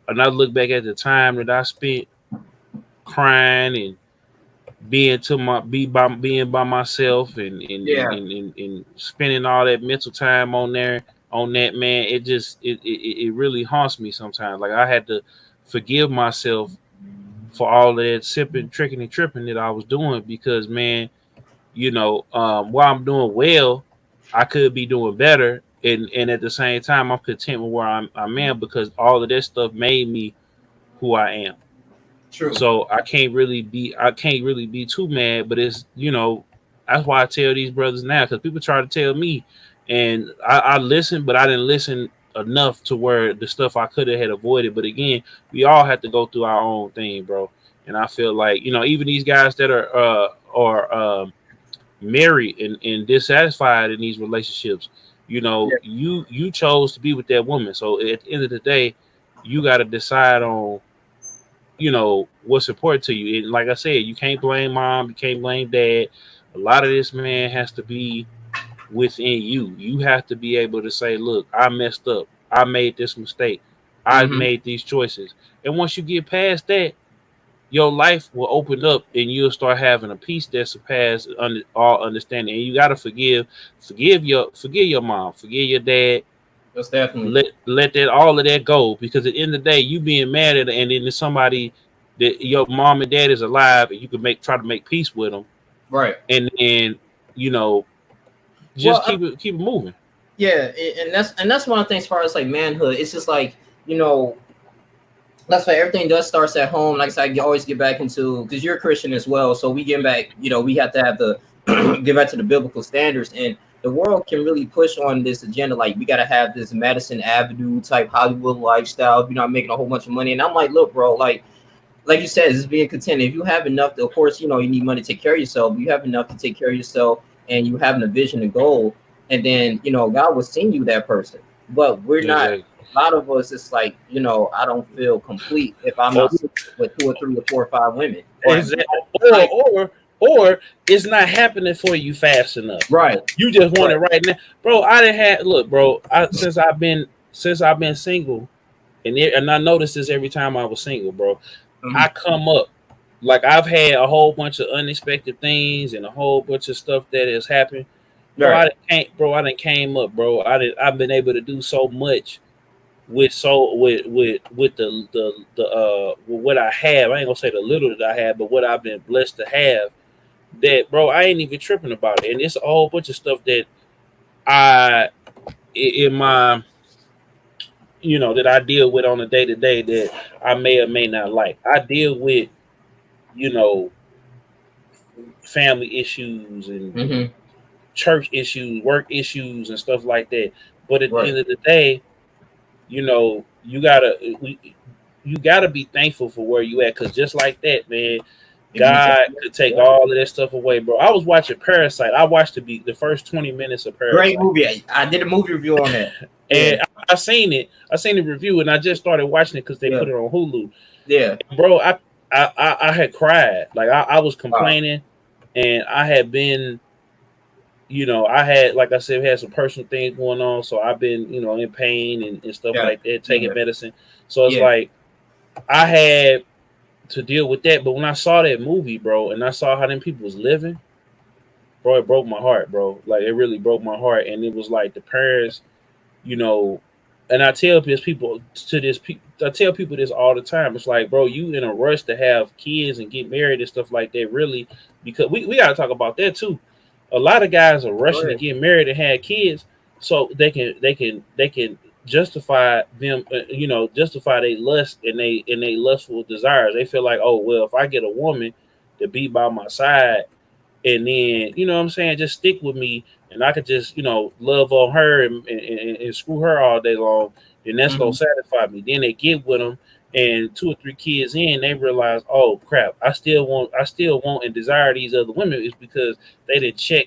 S2: and I look back at the time that I spent crying and being by myself
S1: yeah,
S2: and spending all that mental time on that, man. It just it really haunts me sometimes. Like I had to forgive myself for all of that sipping, tricking, and tripping that I was doing because, man, while I'm doing well, I could be doing better, and at the same time, I'm content with where I'm at because all of that stuff made me who I am.
S1: true.
S2: So I can't really be too mad, but it's that's why I tell these brothers now because people try to tell me, and I listened, but I didn't listen enough to where the stuff I could have had avoided. But again, we all have to go through our own thing, bro. And I feel like even these guys that are married and dissatisfied in these relationships,
S1: Yeah,
S2: you chose to be with that woman. So at the end of the day, you got to decide on what's important to you. And like I said, you can't blame mom, you can't blame dad. A lot of this, man, has to be within you. You have to be able to say, look, I messed up, I made this mistake, I
S1: hmm,
S2: made these choices. And once you get past that, your life will open up and you'll start having a peace that surpasses all understanding. And you got to forgive your mom, forgive your dad.
S1: most definitely.
S2: Let that all of that go because at the end of the day, you being mad at and then there's somebody that your mom and dad is alive and you can try to make peace with them,
S1: Right.
S2: and then you know
S1: Well,
S2: just keep it moving.
S1: yeah, and that's one of the things as far as like manhood. It's just like you know that's why everything does starts at home. Like I said, you always get back into because you're a Christian as well. So we get back, we have to have the get back to the biblical standards. And the world can really push on this agenda. Like we gotta have this Madison Avenue type Hollywood lifestyle. You're not making a whole bunch of money. And I'm like, look, bro, like you said, it's being content. If you have enough, of course, you need money to take care of yourself. But you have enough to take care of yourself, and you having a vision and goal, and then God will send you that person. But we're not.
S2: Exactly.
S1: A lot of us, it's like I don't feel complete if I'm
S2: Or,
S1: not with 2 or 3 or 4 or 5 women. Or
S2: exactly.
S1: like,
S2: Or it's not happening for you fast enough.
S1: right,
S2: You just want
S1: right,
S2: it right now, bro. I didn't have look, bro. Since I've been single, and I noticed this every time I was single, bro. I
S1: mhm,
S2: come up like I've had a whole bunch of unexpected things and a whole bunch of stuff that has happened. Bro,
S1: right,
S2: I didn't came up, bro. I've been able to do so much with with what I have. I ain't gonna say the little that I have, but what I've been blessed to have. That, bro, I ain't even tripping about it, and it's a whole bunch of stuff that I in my that I deal with on a day to day that I may or may not like. I deal with you know family issues and
S1: hmm,
S2: church issues, work issues, and stuff like that. But at the
S1: right.
S2: end of the day, you know, you gotta be thankful for where you at, because just like that, man,
S1: If you take,
S2: God could take
S1: yeah.
S2: all of that stuff away, bro. I was watching Parasite. I watched the first 20 minutes of
S1: Great
S2: Parasite,
S1: movie. I did a movie review on that. Yeah,
S2: and I seen it. I seen the review, and I just started watching it because they
S1: yeah,
S2: put it on Hulu.
S1: yeah.
S2: Bro, I had cried. Like I was
S1: Wow.
S2: complaining, and I had been, I had, like I said, had some personal things going on, so I've been, in pain and stuff
S1: Yeah,
S2: like that, taking
S1: yeah,
S2: medicine. So it's
S1: yeah.
S2: like I had to deal with that. But when I saw that movie, bro, and I saw how them people was living, bro, it broke my heart, bro. Like it really broke my heart, and it was like the parents, you know. And I tell I tell people this all the time. It's like, bro, you in a rush to have kids and get married and stuff like that, really, because we got to talk about that too. A lot of guys are
S1: Go
S2: rushing to
S1: ahead.
S2: get married and have kids so they can justify them, justify their lust and they lustful desires. They feel like, oh well, if I get a woman to be by my side and then what I'm saying, just stick with me, and I could just love on her and screw her all day long, then that's gonna
S1: Hmm.
S2: satisfy me. Then they get with them, and 2 or 3 kids in, they realize, oh crap, I still want and desire these other women is because they didn't check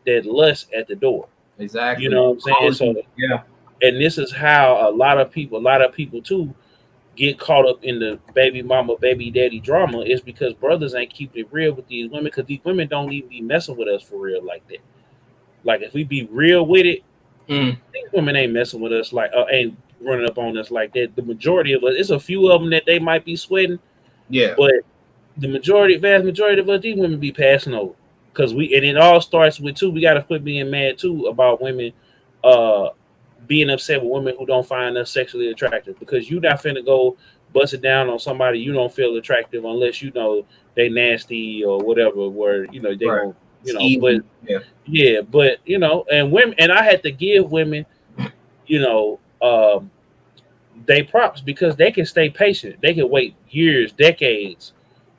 S2: that lust at the door. You
S1: Exactly.
S2: know what I'm saying? So,
S1: Yeah.
S2: and this is how a lot of people too, get caught up in the baby mama, baby daddy drama is because brothers ain't keeping it real with these women because these women don't even be messing with us for real like that. Like if we be real with it,
S1: Mm,
S2: these women ain't messing with us like ain't running up on us like that. The majority of us, it's a few of them that they might be sweating,
S1: yeah.
S2: but the majority, vast majority of us, these women be passing over because we and it all starts with too. We got to quit being mad too about women uh being upset with women who don't find us sexually attractive because you not finna go bust it down on somebody you don't feel attractive unless you know they nasty or whatever where you know they
S1: Right.
S2: gonna you
S1: It's
S2: know but
S1: easy. Yeah.
S2: yeah but you know and women and I had to give women you know they props because they can stay patient. They can wait years, decades,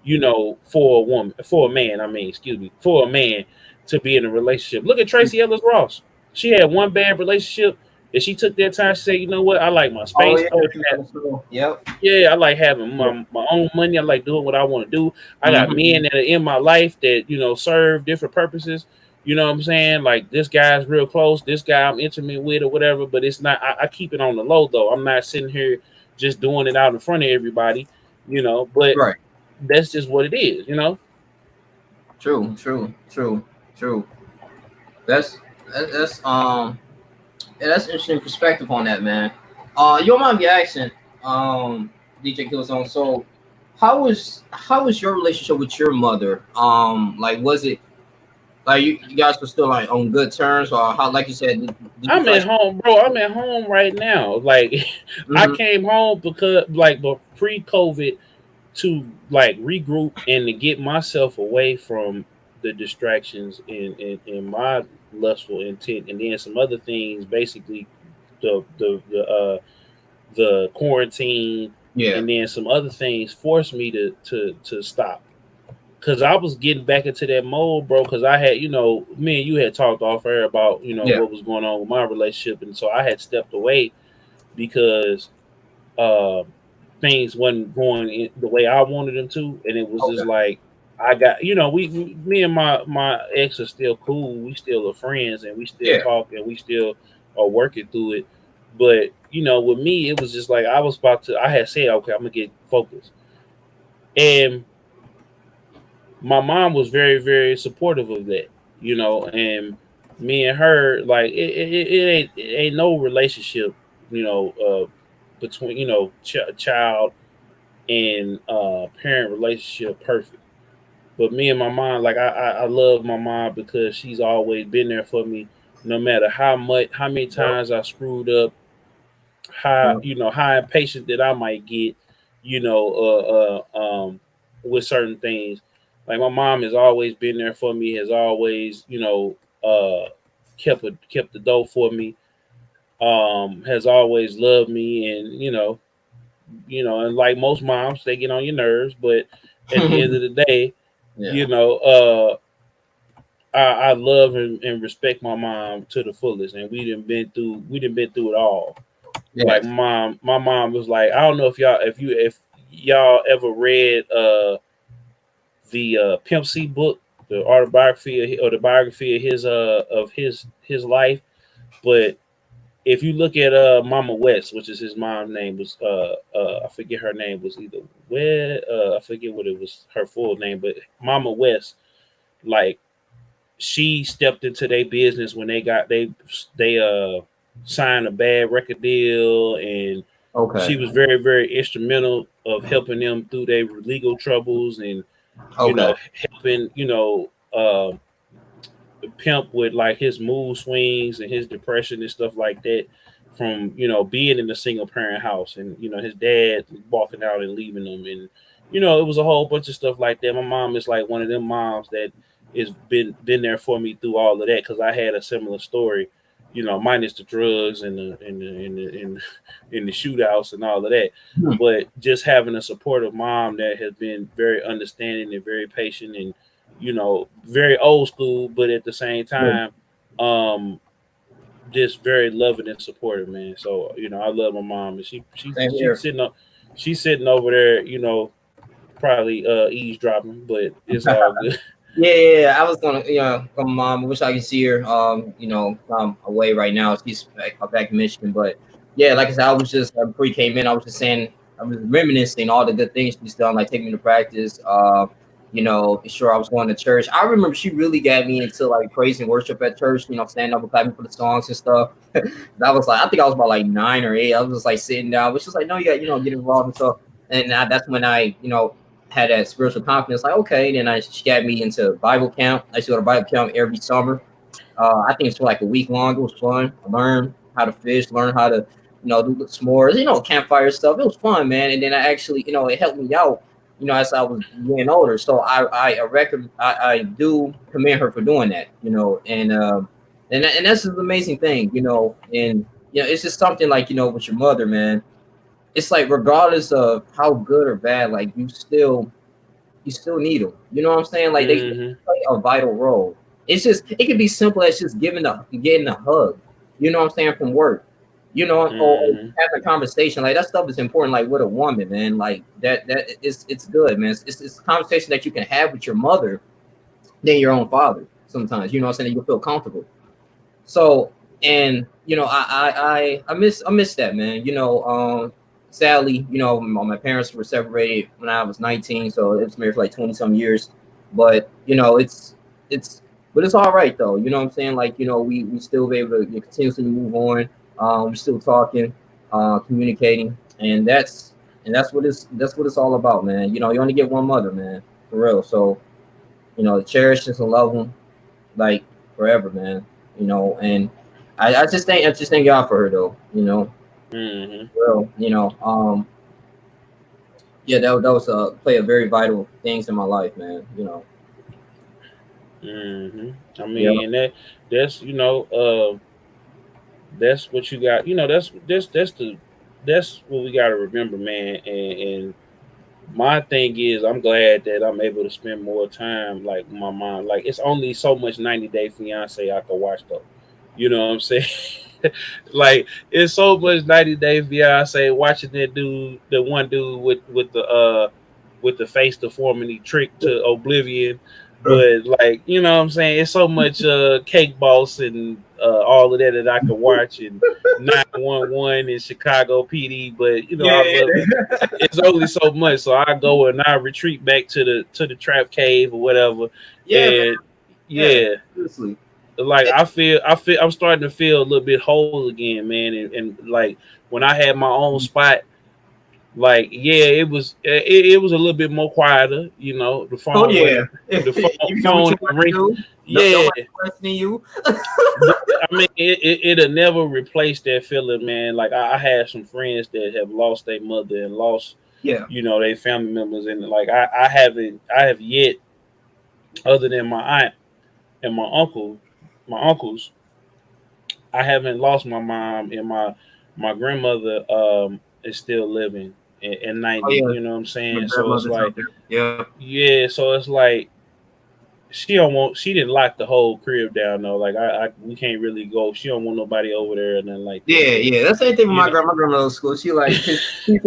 S2: you know, for a woman, for a man. I mean, excuse me, for a man to be in a relationship. Look at Tracy Ellis Ross. She had one bad relationship, and she took that time. She said, "You know what? I like my
S1: Oh
S2: space.
S1: yeah.
S2: I like
S1: She was on the show. Yep.
S2: yeah, I like having
S1: Yeah.
S2: my own money. I like doing what I want to do. I got
S1: Mm-hmm.
S2: men that are in my life that, you know, serve different purposes. You know what I'm saying? Like this guy's real close, this guy I'm intimate with or whatever, but it's not I keep it on the low though. I'm not sitting here just doing it out in front of everybody, you know, but
S1: Right.
S2: that's just what it is, you know?
S1: True. True. True. True. That's that's yeah, that's interesting perspective on that, man. You don't mind me asking, DJ Killzone. So, how was your relationship with your mother? Like, was it like you guys were still like on good terms, or how? Like you said, did you
S2: I'm
S1: feel like?
S2: at home, bro. I'm at home right now. Like I
S1: Mhm.
S2: came home because like but pre-COVID to like regroup and to get myself away from the distractions in my lustful intent and then some other things basically the quarantine
S1: Yeah.
S2: and then some other things forced me to stop because I was getting back into that mode, bro. Because I had, you know, me and you had talked off air about, you know,
S1: Yeah.
S2: what was going on with my relationship, and so I had stepped away because uh, things wasn't going in the way I wanted them to, and it was just
S1: Okay.
S2: like I got, you know, me and my ex are still cool. We still are friends, and we still
S1: Yeah.
S2: talk, and we still are working through it. But you know, with me, it was just like I was about to. I had said, okay, I'm gonna get focused, and my mom was very very supportive of that, you know, and me and her like it ain't no relationship, you know, between you know child and parent relationship perfect. But me and my mom, like I love my mom because she's always been there for me, no matter how many
S1: Yep.
S2: times I screwed up, how
S1: Yep.
S2: you know how impatient that I might get, you know, with certain things. Like my mom has always been there for me, has always you know kept the door for me, has always loved me, and and like most moms, they get on your nerves, but at the end of the day,
S1: Yeah.
S2: you know, I love and respect my mom to the fullest, and we done been through it all. Like
S1: Yes.
S2: my mom was like, I don't know if y'all ever read the Pimp C book, the autobiography or the biography of his life, but if you look at Mama West, which is his mom's name, was I forget her name was either I forget what it was her full name, but Mama West, like she stepped into their business when they signed a bad record deal, and
S1: Okay.
S2: she was very very instrumental of helping them through their legal troubles and
S1: Okay.
S2: helping Pimp with like his mood swings and his depression and stuff like that from being in a single parent house and his dad walking out and leaving them, and it was a whole bunch of stuff like that. My mom is like one of them moms that is been there for me through all of that because I had a similar story, minus the drugs and the shootouts and all of that,
S1: Hmm.
S2: but just having a supportive mom that has been very understanding and very patient and very old school, but at the same
S1: Yeah.
S2: time, um, just very loving and supportive, man. So I love my mom, and she she
S1: Same
S2: she's
S1: here.
S2: sitting up, she's sitting over there, probably eavesdropping, but it's all good.
S1: Yeah, yeah, yeah. I was gonna, come. I wish I could see her. Away right now. She's back in Michigan, but yeah, like I said, I was just before you came in, I was just saying I was reminiscing all the good things she's done, like taking me to practice. Sure, I was going to church. I remember she really got me into like praise and worship at church. Standing up and clapping for the songs and stuff. That was like I think I was about like 9 or 8. I was just like sitting down, but she's like, no, you got get involved and stuff. And that's when I had that spiritual confidence. Like okay, then she got me into Bible camp. I used to go to Bible camp every summer. I think it's for like a week long. It was fun. I learned how to fish, learn how to do the s'mores, campfire stuff. It was fun, man. And then I actually, it helped me out, as I was getting older. So I do commend her for doing that, and that's an amazing thing, and it's just something like, with your mother, man. It's like regardless of how good or bad, like you still need them. You know what I'm saying? Like they play a vital role. It can be simple as just getting a hug. You know what I'm saying, from work. Or having a conversation, like that stuff is important. Like with a woman, man, like it's good, man. It's a conversation that you can have with your mother than your own father. Sometimes, you know what I'm saying, you feel comfortable. So, and I miss that, man. Sadly, my parents were separated when I was 19, so it was married for like 20 some years. But but it's all right though. You know what I'm saying? Like, we still be able to continuously move on. We're still talking, communicating, and that's what it's all about, man. You only get one mother, man, for real. So, cherish this and love them like forever, man. And I just thank God for her though. Well, yeah, that was play a very vital things in my life, man.
S2: I mean, that's that's what you got. That's what we got to remember, man. And my thing is, I'm glad that I'm able to spend more time like my mom. Like it's only so much 90 Day Fiance I can watch though. You know what I'm saying? Like it's so much 90 Day Fiance watching that dude, the one dude with the face deformity trick to oblivion. But like, you know what I'm saying? It's so much Cake Boss and all of that I can watch, and 911 and Chicago PD. But I love it. It's only so much. So I go and I retreat back to the trap cave or whatever. And
S1: seriously.
S2: Like I feel I'm starting to feel a little bit whole again, man. And like when I had my own spot, like it was a little bit more quieter, the phone. The phone ring. Yeah,
S1: questioning you.
S2: I mean, it'll never replace that feeling, man. Like I have some friends that have lost their mother and lost, their family members, and like I have yet, other than my aunt and my uncles, I haven't lost my mom, and my grandmother is still living at 90. You know what I'm saying? So it's like, so it's like she didn't lock the whole crib down though. Like we can't really go. She don't want nobody over there and then like
S1: that. That's the same thing with my grandmother's school. She like she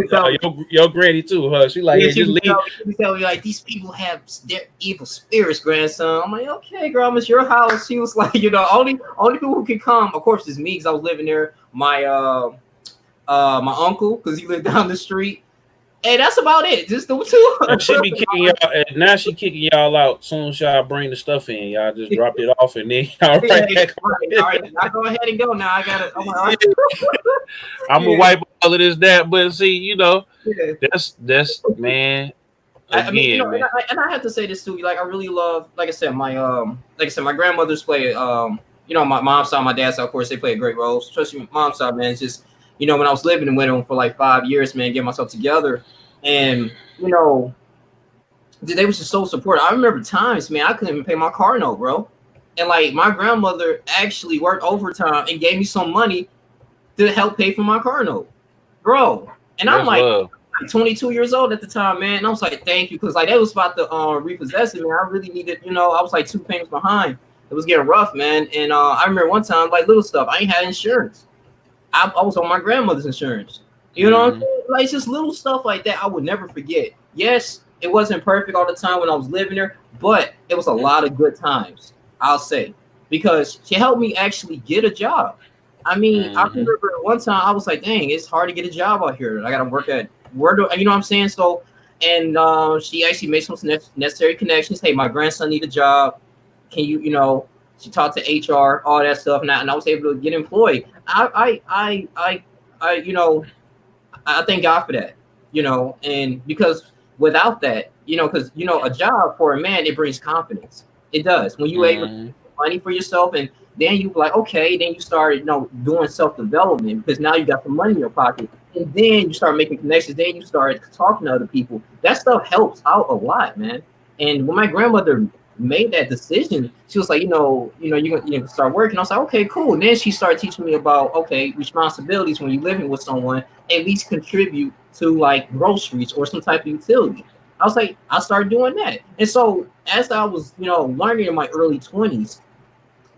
S2: your granny too, huh? She like
S1: she tell me like these people have their evil spirits, grandson. I'm like, okay, girl, it's your house. She was like, only people who can come, of course, is me because I was living there. My my uncle, because he lived down the street. Hey, that's about it. Just the two.
S2: She be kicking y'all. Now she kicking y'all out. Soon as y'all bring the stuff in, y'all just drop it off and then y'all right.
S1: All right, I go ahead and go now. I got it.
S2: I'm gonna wipe all of this that, but see, that's man. Again,
S1: I mean, and I have to say this too. Like, I really love, like I said, my grandmother's play. My mom's side, my dad's side, of course, they play a great role. Especially my mom's side, man. It's just, when I was living in Wyndham for like 5 years, man, getting myself together, and they was just so supportive. I remember times, man, I couldn't even pay my car note, bro, and like my grandmother actually worked overtime and gave me some money to help pay for my car note, bro. And I'm like 22 years old at the time, man. And I was like, thank you, because like they was about to repossess it, man. I really needed, I was like 2 payments behind. It was getting rough, man. And I remember one time, like little stuff, I ain't had insurance. I was on my grandmother's insurance. You know what I'm saying? Like just little stuff like that I would never forget. Yes, it wasn't perfect all the time when I was living there, but it was a lot of good times, I'll say, because she helped me actually get a job. I mean, I remember one time I was like, dang, it's hard to get a job out here. I got to work at where do you know what I'm saying? So, and she actually made some necessary connections. Hey, my grandson need a job. Can you, she talked to HR, all that stuff, and I was able to get employed. I thank God for that, and because without that, because a job for a man, it brings confidence. It does when you able to
S2: Mm-hmm.
S1: make money for yourself, and then you like, okay, then you start doing self development because now you got some money in your pocket, and then you start making connections. Then you start talking to other people. That stuff helps out a lot, man. And when my grandmother made that decision, she was like, you can start working. I was like, okay, cool. And then she started teaching me about responsibilities when you're living with someone, at least contribute to like groceries or some type of utility. I was like, I started doing that. And so as I was, learning in my early 20s,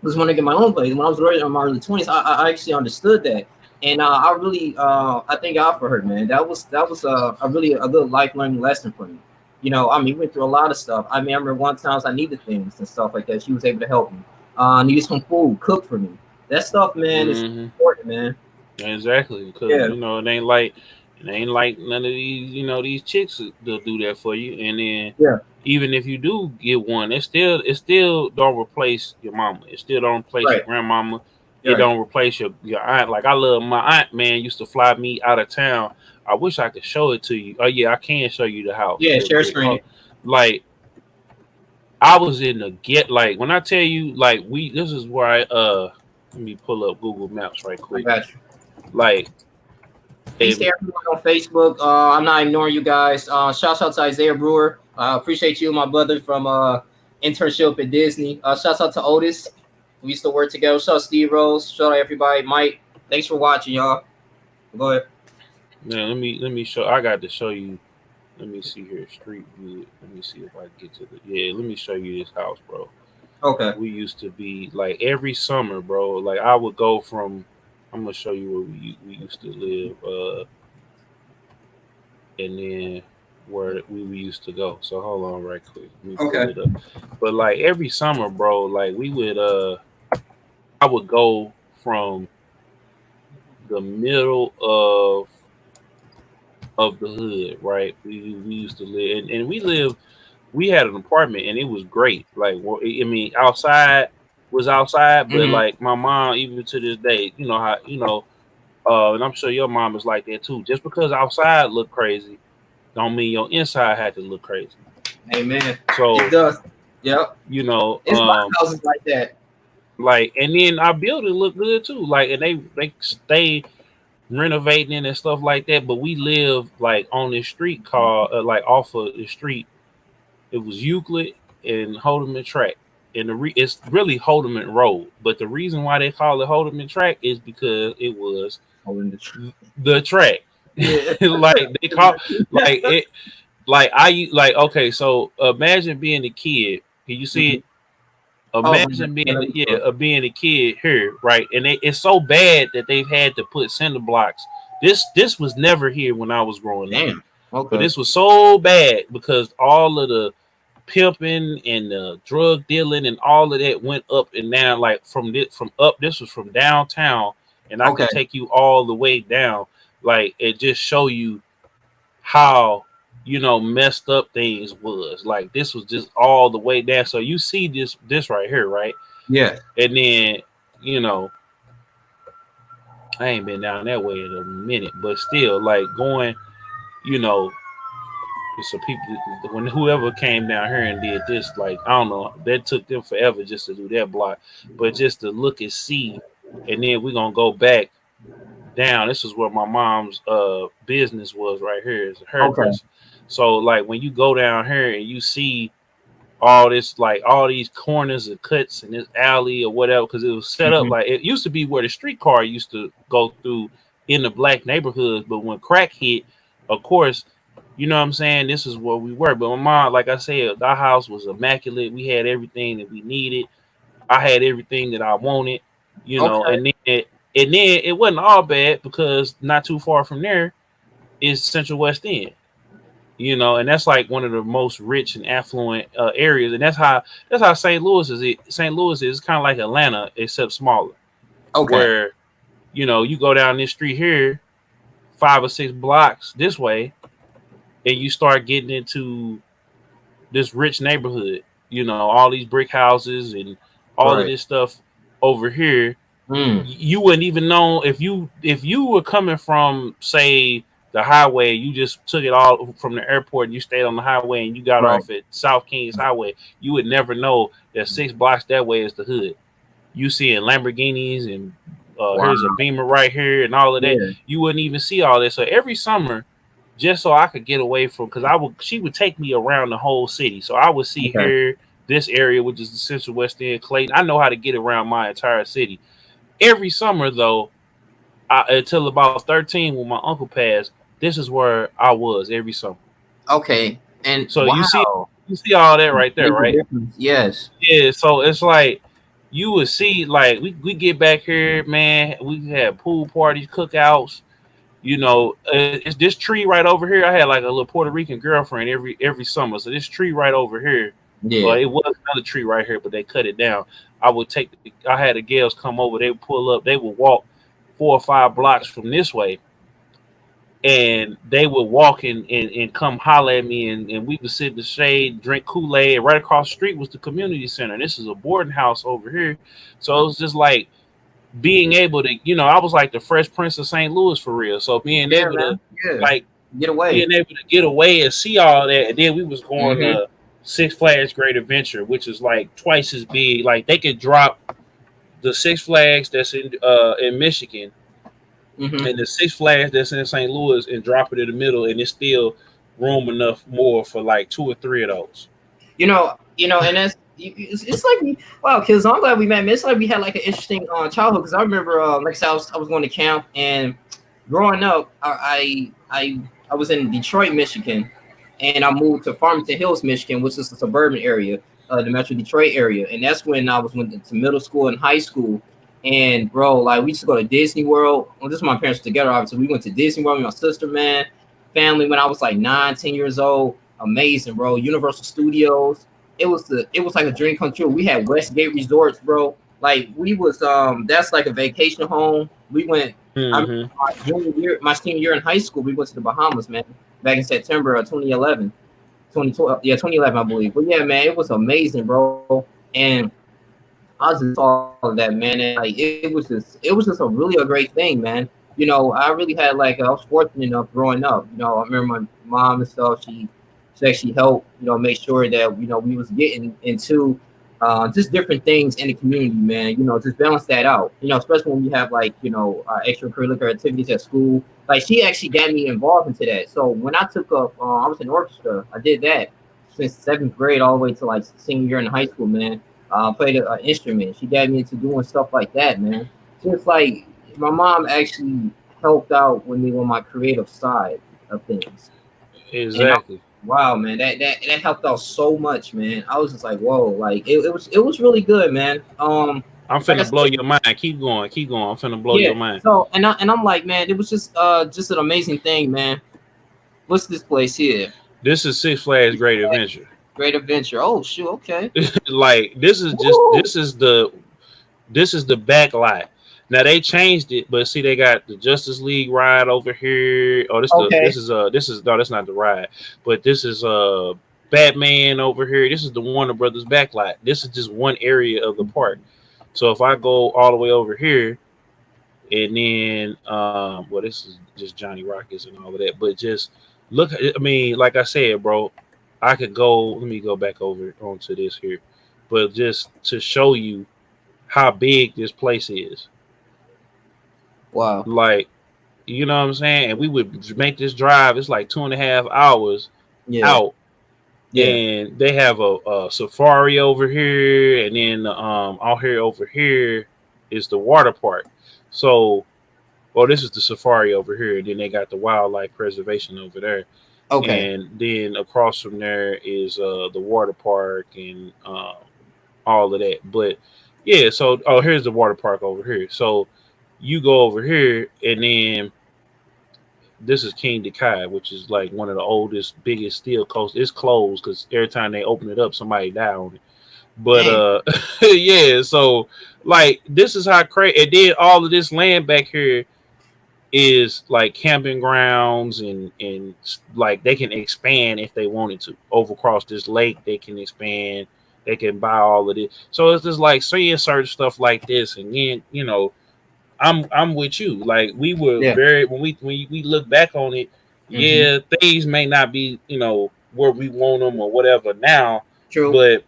S1: was when I get my own place. When I was in my early 20s, I actually understood that. And I really I thank God for her, man. That was a really a good life learning lesson for me. I mean, we went through a lot of stuff. I mean, I remember one time I needed things and stuff like that. She was able to help me. I needed some food, cook for me. That stuff, man, is
S2: Mm-hmm.
S1: important, man.
S2: Exactly, because
S1: Yeah,
S2: it ain't like none of these these chicks they'll do that for you, and then
S1: yeah,
S2: even if you do get one, it still don't replace your mama. It still don't replace your
S1: right,
S2: grandmama. It
S1: right.
S2: don't replace your aunt. Like I love my aunt, man. Used to fly me out of town. I wish I could show it to you. Oh yeah, I can show you the house
S1: Yeah,
S2: real
S1: share
S2: quick.
S1: screen.
S2: Like I was in the get like when I tell you like we this is where I let me pull up Google Maps right
S1: I
S2: quick.
S1: got you.
S2: Like
S1: Peace
S2: and
S1: to everyone on Facebook. I'm not ignoring you guys. Shout out to Isaiah Brewer. Appreciate you, my brother from internship at Disney. Shout out to Otis. We used to work together. Shout out Steve Rose. Shout out everybody. Mike, thanks for watching, y'all. Go ahead.
S2: now let me show. I got to show you. Let me see here. Street view. Let me see if I can get to the. Yeah, let me show you this house, bro.
S1: Okay.
S2: We used to be like every summer, bro. Like I would go from. I'm gonna show you where we used to live, and then where we used to go. So hold on, right quick. Let me pull
S1: Okay.
S2: it up. But like every summer, bro. Like we would. I would go from the middle of the hood, right? We used to live, and we lived. We had an apartment, and it was great. Like, well, I mean, outside was outside, but
S1: Mm-hmm.
S2: like my mom, even to this day, you know how and I'm sure your mom is like that too. Just because outside look crazy, don't mean your inside had to look crazy.
S1: Amen. It
S2: So
S1: does. Yep.
S2: you know,
S1: It's a lot of houses like that.
S2: like, and then our building looked good too. Like, and they stay renovating and stuff like that. But we live like on this street called like off of the street. It was Euclid and Holdeman Track. And it's really Holdeman Road. But the reason why they call it Holdeman Track is because it was
S1: Oh, in the tr-
S2: the track.
S1: yeah.
S2: Like they call like it like okay, so imagine being a kid. Can you see
S1: Mhm.
S2: it?
S1: Oh,
S2: Imagine being
S1: yeah.
S2: being a kid here, right? And it's so bad that they've had to put cinder blocks. This was never here when I was growing up.
S1: Damn.
S2: But
S1: Okay.
S2: this was so bad because all of the pimping and drug dealing and all of that went up and down. Like from up, this was from downtown, and I
S1: Okay.
S2: could take you all the way down. Like it just show you how messed up things was. Like this was just all the way down. So you see this right here, right?
S1: Yeah.
S2: And then you know I ain't been down that way in a minute, but still like going, you know, so people when whoever came down here and did this, like I don't know, that took them forever just to do that block, but just to look and see, and then we're gonna go back down. This is where my mom's business was right here, is a
S1: Okay.
S2: hairdresser. So like when you go down here and you see all this like all these corners and cuts in this alley or whatever, because it was set up
S1: Mhm.
S2: like it used to be where the streetcar used to go through in the black neighborhoods, but when crack hit, of course, you know what I'm saying, this is where we were. But my mom, like I said, our house was immaculate. We had everything that we needed. I had everything that I wanted,
S1: Okay.
S2: and then it wasn't all bad because not too far from there is Central West End, and that's like one of the most rich and affluent areas, and that's how St. Louis is. St. Louis is kind of like Atlanta except smaller,
S1: Okay.
S2: where you go down this street here, 5 or 6 blocks this way, and you start getting into this rich neighborhood. You know, all these brick houses and all of
S1: Right.
S2: this stuff over here.
S1: Mm.
S2: You wouldn't even know if you were coming from, say, the highway. You just took it all from the airport and you stayed on the highway and you got
S1: Right.
S2: off at South Kings Highway. You would never know that 6 blocks that way is the hood. You seeing Lamborghinis and
S1: Wow.
S2: here's a Beamer right here and all of that.
S1: Yeah.
S2: You wouldn't even see all that. So every summer, just so I could get away from, because she would take me around the whole city. So I would see
S1: Okay.
S2: her, this area, which is the Central West End, Clayton. I know how to get around my entire city. Every summer, though, until about 13 when my uncle passed, this is where I was every summer.
S1: Okay. And
S2: So
S1: wow.
S2: you see all that right there,
S1: Major
S2: right?
S1: difference. Yes.
S2: Yeah. So it's like you would see, like we get back here, man. We had pool parties, cookouts. You know, it's this tree right over here. I had like a little Puerto Rican girlfriend every summer. So this tree right over here,
S1: Yeah.
S2: well, it was another tree right here, but they cut it down. I had the girls come over. They would pull up. They would walk 4 or 5 blocks from this way, and they would walk and come holler at me, and we would sit in the shade, drink Kool-Aid. Right across the street was the community center. This is a boarding house over here. So it was just like being able to, I was like the Fresh Prince of St. Louis for real. So being
S1: Yeah,
S2: able to
S1: man. Yeah.
S2: like
S1: Get away.
S2: being able to get away and see all that, and then we was going
S1: Mm-hmm.
S2: to Six Flags Great Adventure, which is like twice as big. Like they could drop the Six Flags that's in Michigan
S1: Mm-hmm.
S2: and the Six Flags that's in St. Louis and drop it in the middle, and it's still room enough more for like 2 or 3 of those.
S1: And it's like wow, kids. I'm glad we met. Man. It's like we had like an interesting childhood because I remember like I said, I was going to camp and growing up, I was in Detroit, Michigan, and I moved to Farmington Hills, Michigan, which is a suburban area, the Metro Detroit area, and that's when I went to middle school and high school. And bro, like we used to go to Disney World. Well, this is my parents were together, obviously. We went to Disney World with my sister, man, family when I was like 9, 10 years old. Amazing, bro. Universal Studios. It was like a dream come true. We had Westgate Resorts, bro. Like we was that's like a vacation home. We went I remember
S2: Mm-hmm.
S1: my senior year in high school, we went to the Bahamas, man, back in September of 2011. 2012, yeah, 2011, I believe. But yeah, man, it was amazing, bro. And I was just all of that, man. And like it was just a really a great thing, man. I really had like I was fortunate enough growing up. I remember my mom and stuff. She actually helped, make sure that we was getting into just different things in the community, man. Just balance that out. Especially when you have like extracurricular activities at school. Like she actually got me involved into that. So when I took up, I was in orchestra. I did that since 7th grade all the way to like senior year in high school, man. Played an instrument. She got me into doing stuff like that, man. Just like my mom actually helped out with me on my creative side of things. And
S2: Exactly.
S1: wow, man, that helped out so much, man. I was just like, whoa, like it was really good, man.
S2: I'm
S1: Like I
S2: finna blow
S1: said,
S2: your mind. Keep going, keep going. I'm finna blow
S1: yeah.
S2: your mind.
S1: So I'm like, man, it was just an amazing thing, man. What's this place here?
S2: This is Six Flags Great Adventure.
S1: Great Adventure. Oh shoot, okay.
S2: Like
S1: Woo!
S2: this is the back lot. Now they changed it, but see they got the Justice League ride over here. Oh,
S1: Okay.
S2: this is no, that's not the ride, but this is Batman over here. This is the Warner Brothers back lot. This is just one area of the park. So if I go all the way over here, and then well, this is just Johnny Rockets and all of that, but just look. I mean, like I said, bro, I could go. Let me go back over onto this here, but just to show you how big this place is.
S1: Wow.
S2: Like, you know what I'm saying? And we would make this drive. It's like 2.5 hours
S1: Yeah.
S2: out,
S1: Yeah.
S2: and they have a safari over here, and then out here over here is the water park. So, well, this is the safari over here, and then they got the wildlife preservation over there,
S1: Okay.
S2: and then across from there is the water park and all of that. But yeah, so here's the water park over here. So you go over here, and then this is King Dekai, which is like one of the oldest, biggest steel coasters. It's closed because every time they open it up, somebody die on it. But
S1: Dang.
S2: yeah, so like this is how crazy. And then all of this land back here, is like camping grounds and like they can expand if they wanted to over across this lake. They can expand. They can buy all of it. So it's just like seeing certain stuff like this, and then I'm with you. Like we were
S1: Yeah.
S2: very when we look back on it,
S1: Hmm.
S2: yeah, things may not be where we want them or whatever now,
S1: True.
S2: but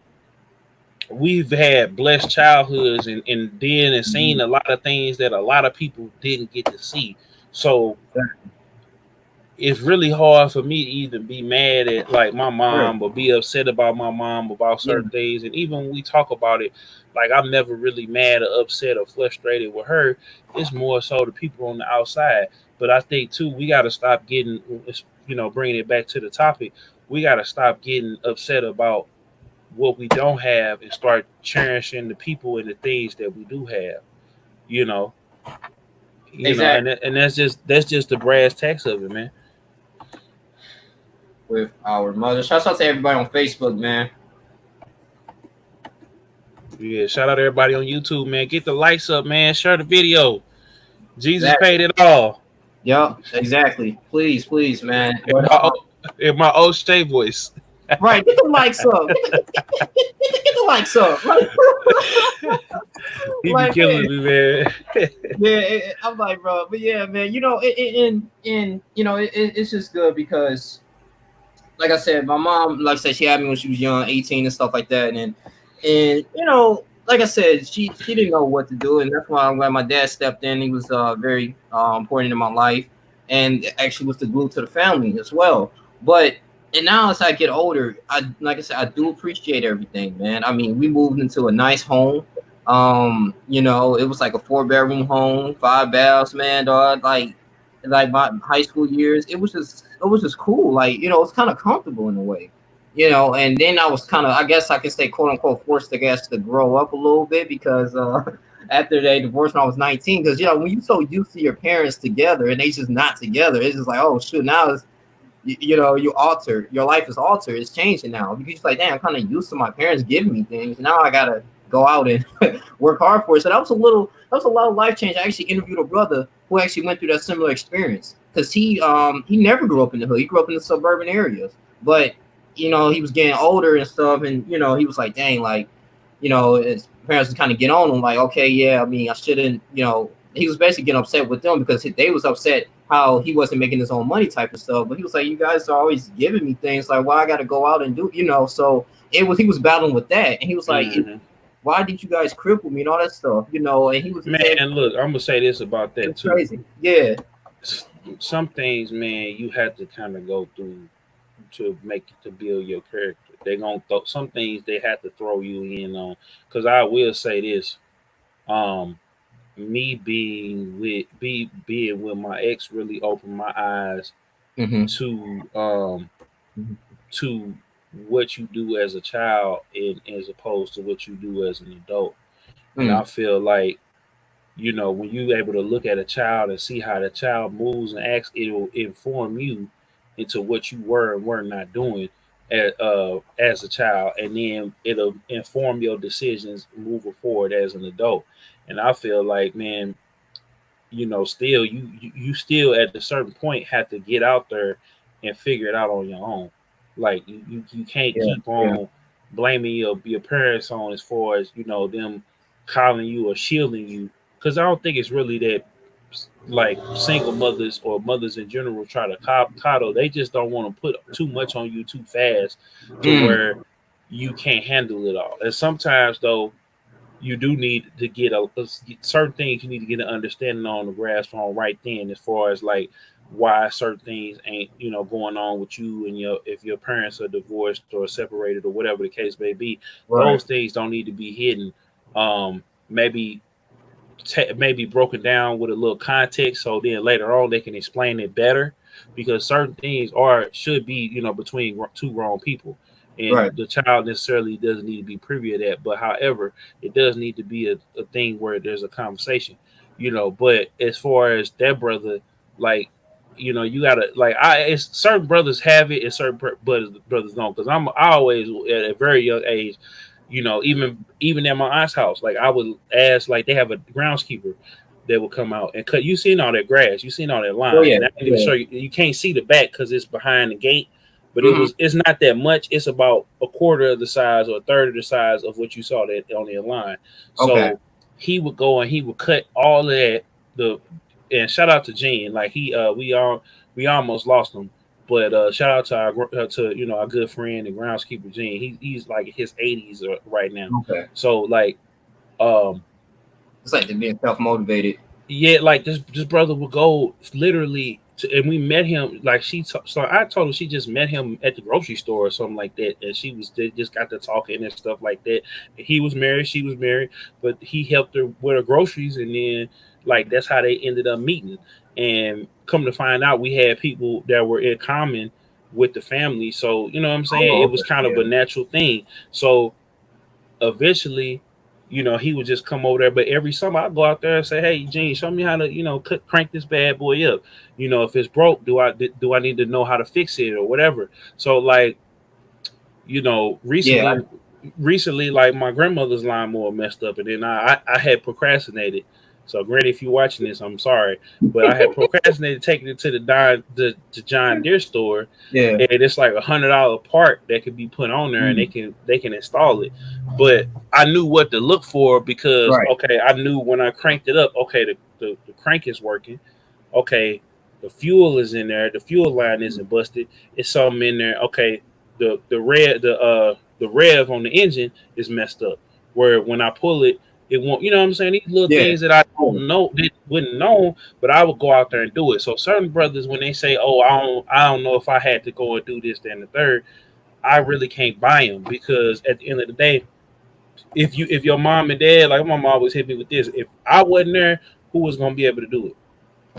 S2: we've had blessed childhoods and then and seen
S1: Mhm.
S2: a lot of things that a lot of people didn't get to see. So it's really hard for me to even be mad at like my
S1: Sure.
S2: mom or be upset about my mom about
S1: Yeah.
S2: certain things. And even when we talk about it, like I'm never really mad or upset or frustrated with her. It's more so the people on the outside. But I think too, we got to stop getting, bringing it back to the topic. We got to stop getting upset about what we don't have and start cherishing the people and the things that we do have. You know, and
S1: Exactly.
S2: that's just the brass tacks of it, man.
S1: With our mother. Shouts out to everybody on Facebook, man.
S2: Yeah, shout out to everybody on YouTube, man. Get the likes up, man. Share the video. Jesus
S1: Exactly.
S2: paid it all.
S1: Yep. Exactly. Please, please, man.
S2: In
S1: But
S2: my in my old Shay voice.
S1: right, get the likes up. Get the likes up.
S2: He be
S1: Like, man.
S2: killing me, man.
S1: Yeah, I'm like, bro, but yeah, man. It's just good because, like I said, my mom, like I said, she had me when she was young, 18 and stuff like that, and like I said, she didn't know what to do, and that's why I'm glad my dad stepped in. He was very important in my life, and actually was the glue to the family as well. But and now as I get older, I like I said, I do appreciate everything, man. I mean, we moved into a nice home. It was like a 4 bedroom home, 5 baths, man, dog. Like my high school years, it was just cool. Like, it's kind of comfortable in a way. And then I was kind of, I guess I could say, quote unquote, forced, I guess, to grow up a little bit because after they divorced when I was 19, because when you're so used to your parents together and they just not together, it's just like, oh shoot, now it's you alter your life is altered, it's changing now because it's like, damn, I'm kind of used to my parents giving me things. Now I gotta go out and work hard for it. So that was a lot of life change. I actually interviewed a brother who actually went through that similar experience because he never grew up in the hood. He grew up in the suburban areas, but he was getting older and stuff, and he was like, dang, like his parents would kind of get on him, like, okay, yeah, I mean, I shouldn't, he was basically getting upset with them because they was upset how he wasn't making his own money type of stuff. But he was like, you guys are always giving me things, like, why I got to go out and do, so he was battling with that. And he was like,
S2: Hmm.
S1: why did you guys cripple me and all that stuff, and he was saying,
S2: Man, look, I'm gonna say this about that
S1: it's
S2: too.
S1: crazy. Yeah.
S2: Some things, man, you have to kind of go through to build your character. They gonna some things they have to throw you in on. Cause I will say this, um, me being with my ex really opened my eyes
S1: Mm-hmm.
S2: to to what you do as a child and as opposed to what you do as an adult. And
S1: Mm-hmm.
S2: I feel like, when you're able to look at a child and see how the child moves and acts, it'll inform you into what you were and were not doing as a child, and then it'll inform your decisions moving forward as an adult. And I feel like, man, still you still at a certain point have to get out there and figure it out on your own. Like you can't
S1: Yeah.
S2: keep
S1: Yeah.
S2: on blaming your parents on as far as them calling you or shielding you, because I don't think it's really that like single mothers or mothers in general try to coddle. They just don't want to put too much on you too fast to
S1: Mm.
S2: where you can't handle it all. And sometimes though you do need to get a certain things you need to get an understanding on the grasp on right then, as far as like why certain things ain't going on with you and if your parents are divorced or separated or whatever the case may be.
S1: Right.
S2: Those things don't need to be hidden. Maybe maybe broken down with a little context, so then later on they can explain it better, because certain things are should be between two grown people,
S1: Right.
S2: and the child necessarily doesn't need to be privy to that. But however, it does need to be a thing where there's a conversation. But as far as that brother, like, you gotta, like, it's certain brothers have it and certain brothers don't, because I always at a very young age, even at my aunt's house, like I would ask, like they have a groundskeeper that would come out and cut. You seen all that grass, you seen all that
S1: Oh
S2: line,
S1: yeah,
S2: and I didn't even
S1: yeah.
S2: show you. You can't see the back because it's behind the gate, but
S1: Hmm.
S2: it's not that much. It's about a quarter of the size or a third of the size of what you saw that on the line.
S1: Okay.
S2: So he would go and he would cut all of that. The and shout out to Gene, like we almost lost him. But shout out to our good friend and groundskeeper Gene. He's like in his 80s right now.
S1: Okay.
S2: So like um
S1: It's like they're being self motivated.
S2: yeah, like this brother would go literally and we met him like so I told her she just met him at the grocery store or something like that, and they just got to talking and stuff like that. He was married, she was married, but he helped her with her groceries, and then like that's how they ended up meeting. And come to find out, we had people that were in common with the family, so you know what I'm saying.
S1: Oh,
S2: It was
S1: okay.
S2: kind of
S1: Yeah.
S2: a natural thing. So eventually, he would just come over there. But every summer I go out there and say, "Hey, Gene, show me how to, crank this bad boy up. If it's broke, do I need to know how to fix it or whatever?" So like,
S1: Yeah.
S2: recently, like my grandmother's lawnmower messed up, and then I had procrastinated. So, Granny, if you're watching this, I'm sorry, but I had procrastinated taking it to the John Deere store,
S1: Yeah.
S2: and it's like $100 part that could be put on there, and they can install it. But I knew what to look for because
S1: Right.
S2: okay, I knew when I cranked it up, okay, the crank is working, okay, the fuel is in there, the fuel line isn't busted, it's something in there, okay, the rev on the engine is messed up. Where when I pull it, it won't. You know what I'm saying? These little
S1: Yeah.
S2: things that I don't know, that wouldn't know, but I would go out there and do it. So certain brothers, when they say, "Oh, I don't know if I had to go and do this, then the third," I really can't buy them because at the end of the day, if your mom and dad, like my mom always hit me with this, if I wasn't there, who was gonna be able to do it?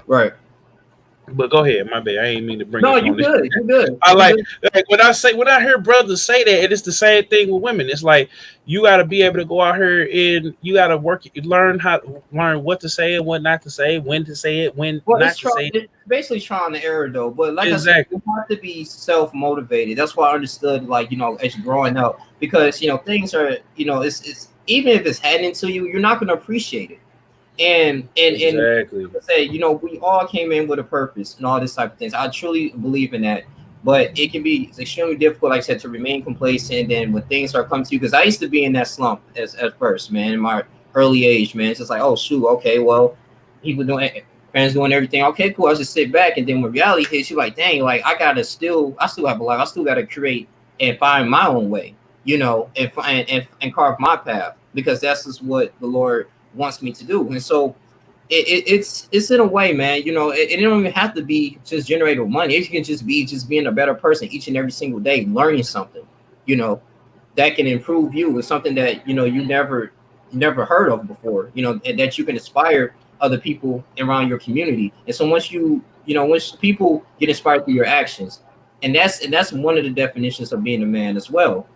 S1: Right.
S2: But go ahead, my bad. I ain't mean to bring
S1: No,
S2: us
S1: you
S2: on this.
S1: good. You good.
S2: I
S1: You
S2: like,
S1: good.
S2: when I hear brothers say that, and it's the same thing with women. It's like you got to be able to go out here and you got to learn what to say and what not to say, when to say it, when
S1: Well,
S2: not to say it.
S1: it's basically trial and error though. But like I said,
S2: Exactly.
S1: you have to be self motivated. That's why I understood, like as you're growing up, because things are, it's even if it's happening to you, you're not going to appreciate it. And
S2: Exactly.
S1: say, we all came in with a purpose and all this type of things. I truly believe in that. But it can be extremely difficult, like I said, to remain complacent. And then when things start coming to you, because I used to be in that slump at first, man, in my early age, man. It's just like, oh shoot, okay, well, people doing fans doing everything. Okay, cool. I just sit back, and then when reality hits, you like, dang, like I still have a life. I still gotta create and find my own way, and find and carve my path, because that's just what the Lord wants me to do. And so it's in a way, man. It don't even have to be just generating money. It can just be being a better person each and every single day, learning something, you know, that can improve you with something that you never heard of before, and that you can inspire other people around your community. And so once people get inspired through your actions, and that's one of the definitions of being a man as well,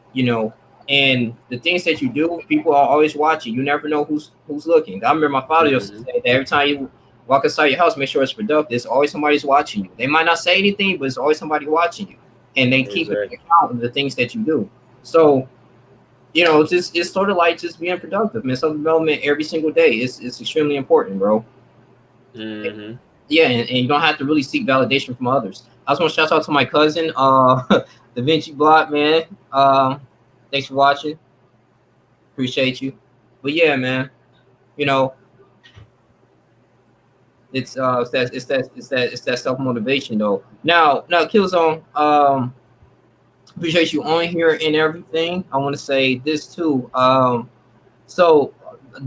S1: and the things that you do, people are always watching. You never know who's looking. I remember my father used to
S2: Hmm.
S1: say that every time you walk inside your house, make sure it's productive. There's always somebody's watching you. They might not say anything, but it's always somebody watching you, and they keep an
S2: Exactly.
S1: account of the things that you do. So just it's sort of like just being productive, man. Self development every single day is extremely important, bro.
S2: Hmm.
S1: Yeah, and you don't have to really seek validation from others. I just want to shout out to my cousin, Da Vinci Block, man. Thanks for watching. Appreciate you. But yeah, man, you know, it's that self motivation though. Now, Killzone, appreciate you on here and everything. I want to say this too. So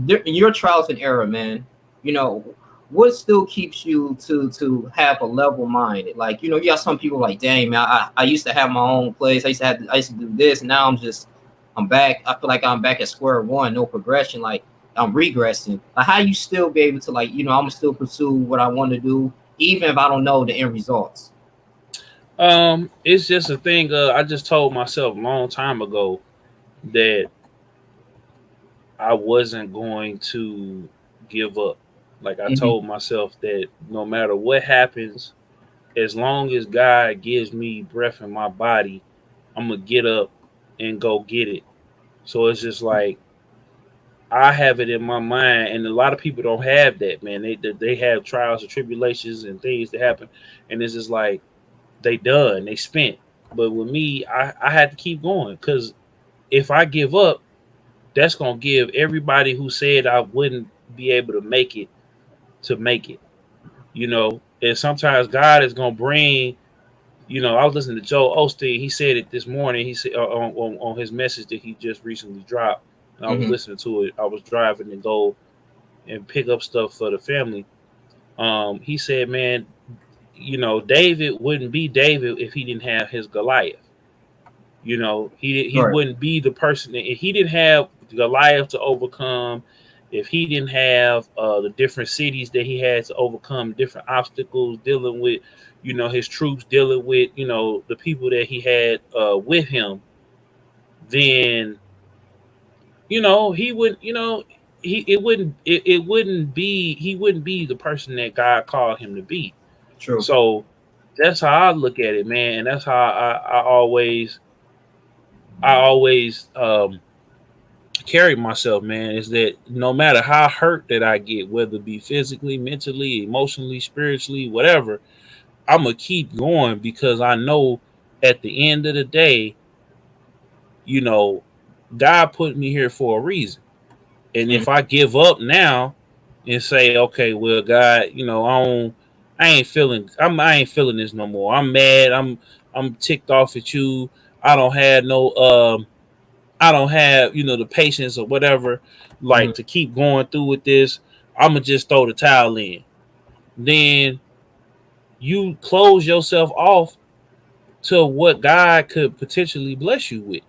S1: your trials and error, man. You know, what still keeps you to have a level mind? Like, you got some people like, dang man, I used to have my own place. I used to do this, and now I'm back. I feel like I'm back at square one, no progression. Like I'm regressing. Like how you still be able to, like, I'm gonna still pursue what I want to do, even if I don't know the end results.
S2: It's just a thing. I just told myself a long time ago that I wasn't going to give up. Like I
S1: Hmm.
S2: told myself that no matter what happens, as long as God gives me breath in my body, I'm gonna get up and go get it. So it's just like I have it in my mind, and a lot of people don't have that, man. They have trials and tribulations and things that happen, and it's just like they done, they spent. But with me, I had to keep going because if I give up, that's gonna give everybody who said I wouldn't be able to make it. You know, and sometimes God is gonna bring. You know, I was listening to Joel Osteen. He said it this morning. He said on his message that he just recently dropped, and I was
S1: Hmm.
S2: listening to it. I was driving to go and pick up stuff for the family. He said, man, you know, David wouldn't be David if he didn't have his Goliath. You know, he
S1: Right.
S2: wouldn't be the person if he didn't have Goliath to overcome. If he didn't have the different cities that he had to overcome, different obstacles dealing with, you know, his troops dealing with, you know, the people that he had with him, then you know he would, you know, it wouldn't be he wouldn't be the person that God called him to be.
S1: True.
S2: So that's how I look at it, man, and that's how I always carry myself, man. Is that no matter how hurt that I get, whether it be physically, mentally, emotionally, spiritually, whatever, I'm gonna keep going because I know at the end of the day, you know, God put me here for a reason. And
S1: Mhm.
S2: if I give up now and say, okay, well, God, you know, I ain't feeling this no more. I'm mad. I'm ticked off at you. I don't have no I don't have, you know, the patience or whatever,
S1: Mhm.
S2: like to keep going through with this. I'm gonna just throw the towel in. Then you close yourself off to what God could potentially bless you with.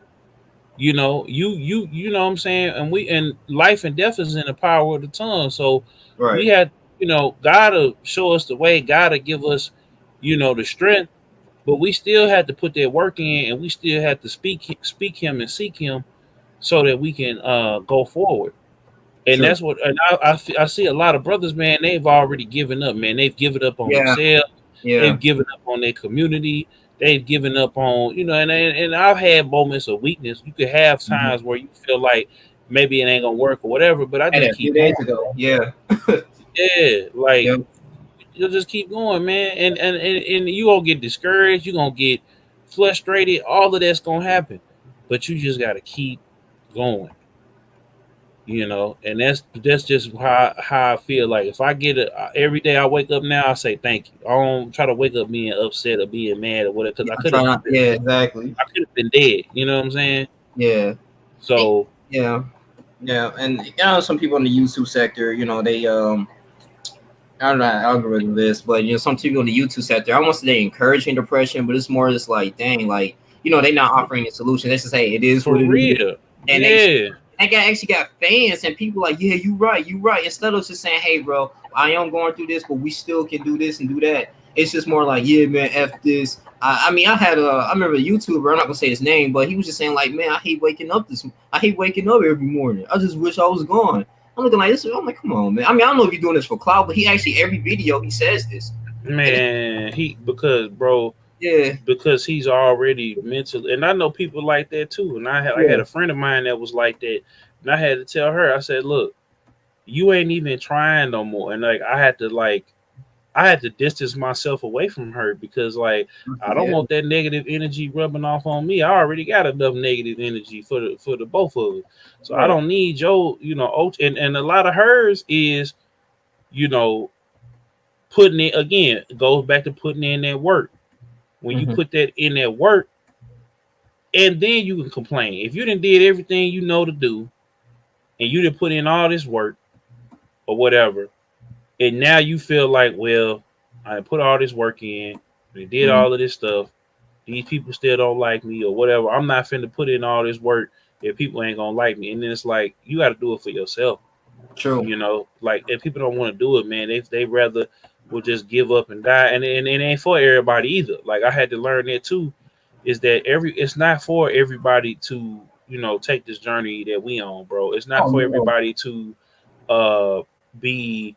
S2: You know, you know what I'm saying? And life and death is in the power of the tongue. So we
S1: Right.
S2: had, you know, gotta show us the way, gotta give us, you know, the strength, but we still had to put that work in and we still had to speak him and seek him so that we can go forward. And
S1: True.
S2: that's what and I see a lot of brothers, man, they've already given up, man. They've given up on
S1: Yeah.
S2: themselves,
S1: Yeah.
S2: they've given up on their community, they've given up on, you know, and I've had moments of weakness. You could have
S1: Mhm.
S2: times where you feel like maybe it ain't gonna work or whatever, but I
S1: Had
S2: just
S1: that a few
S2: keep going,
S1: days ago.
S2: bro.
S1: Yeah.
S2: Yeah, like
S1: Yeah.
S2: you'll just keep going, man. And you gonna get discouraged, you're gonna get frustrated, all of that's gonna happen. But you just gotta keep going, you know, and that's just how I feel. Like if I get it every day, I wake up now, I say thank you. I don't try to wake up being upset or being mad or whatever, because
S1: Yeah. I try not. Yeah. Exactly.
S2: I could have been dead. You know what I'm saying?
S1: Yeah.
S2: So
S1: Yeah. Yeah. And you know, some people in the YouTube sector, you know, they I don't know how algorithm is, but you know, some people in the YouTube sector, I won't say they encouraging depression, but it's more just like, dang, like, you know, they not offering a solution. They just say it is
S2: for
S1: what it is.
S2: real,
S1: And they
S2: yeah,
S1: that guy actually got fans and people like, yeah, you right, you right. Instead of just saying, hey, bro, I am going through this, but we still can do this and do that. It's just more like, yeah, man, f this. I mean, I remember a YouTuber. I'm not gonna say his name, but he was just saying like, man, I hate waking up every morning. I just wish I was gone. I'm looking like this. I'm like, come on, man. I mean, I don't know if you're doing this for clout, but he actually every video he says this. And it's,
S2: man. He because bro,
S1: yeah,
S2: because he's already mentally, and I know people like that too. And I
S1: yeah,
S2: had a friend of mine that was like that, and I had to tell her. I said, look, you ain't even trying no more, and like I had to distance myself away from her because like I don't
S1: yeah,
S2: want that negative energy rubbing off on me. I already got enough negative energy for the both of us. So I
S1: right.
S2: don't need Joe, you know, and a lot of hers is, you know, putting it again, it goes back to putting in that work. When you
S1: Mm-hmm.
S2: put that in that work, and then you can complain. If you didn't did everything you know to do and you didn't put in all this work or whatever, and now you feel like, well, I put all this work in, I did
S1: Mm-hmm.
S2: all of this stuff. These people still don't like me or whatever. I'm not finna put in all this work if people ain't gonna like me. And then it's like you got to do it for yourself,
S1: True.
S2: you know. Like if people don't want to do it, man, they rather will just give up and die. And it ain't for everybody either. Like I had to learn that too, is that it's not for everybody to, you know, take this journey that we on, bro. It's not
S1: Oh
S2: for
S1: no.
S2: everybody to uh be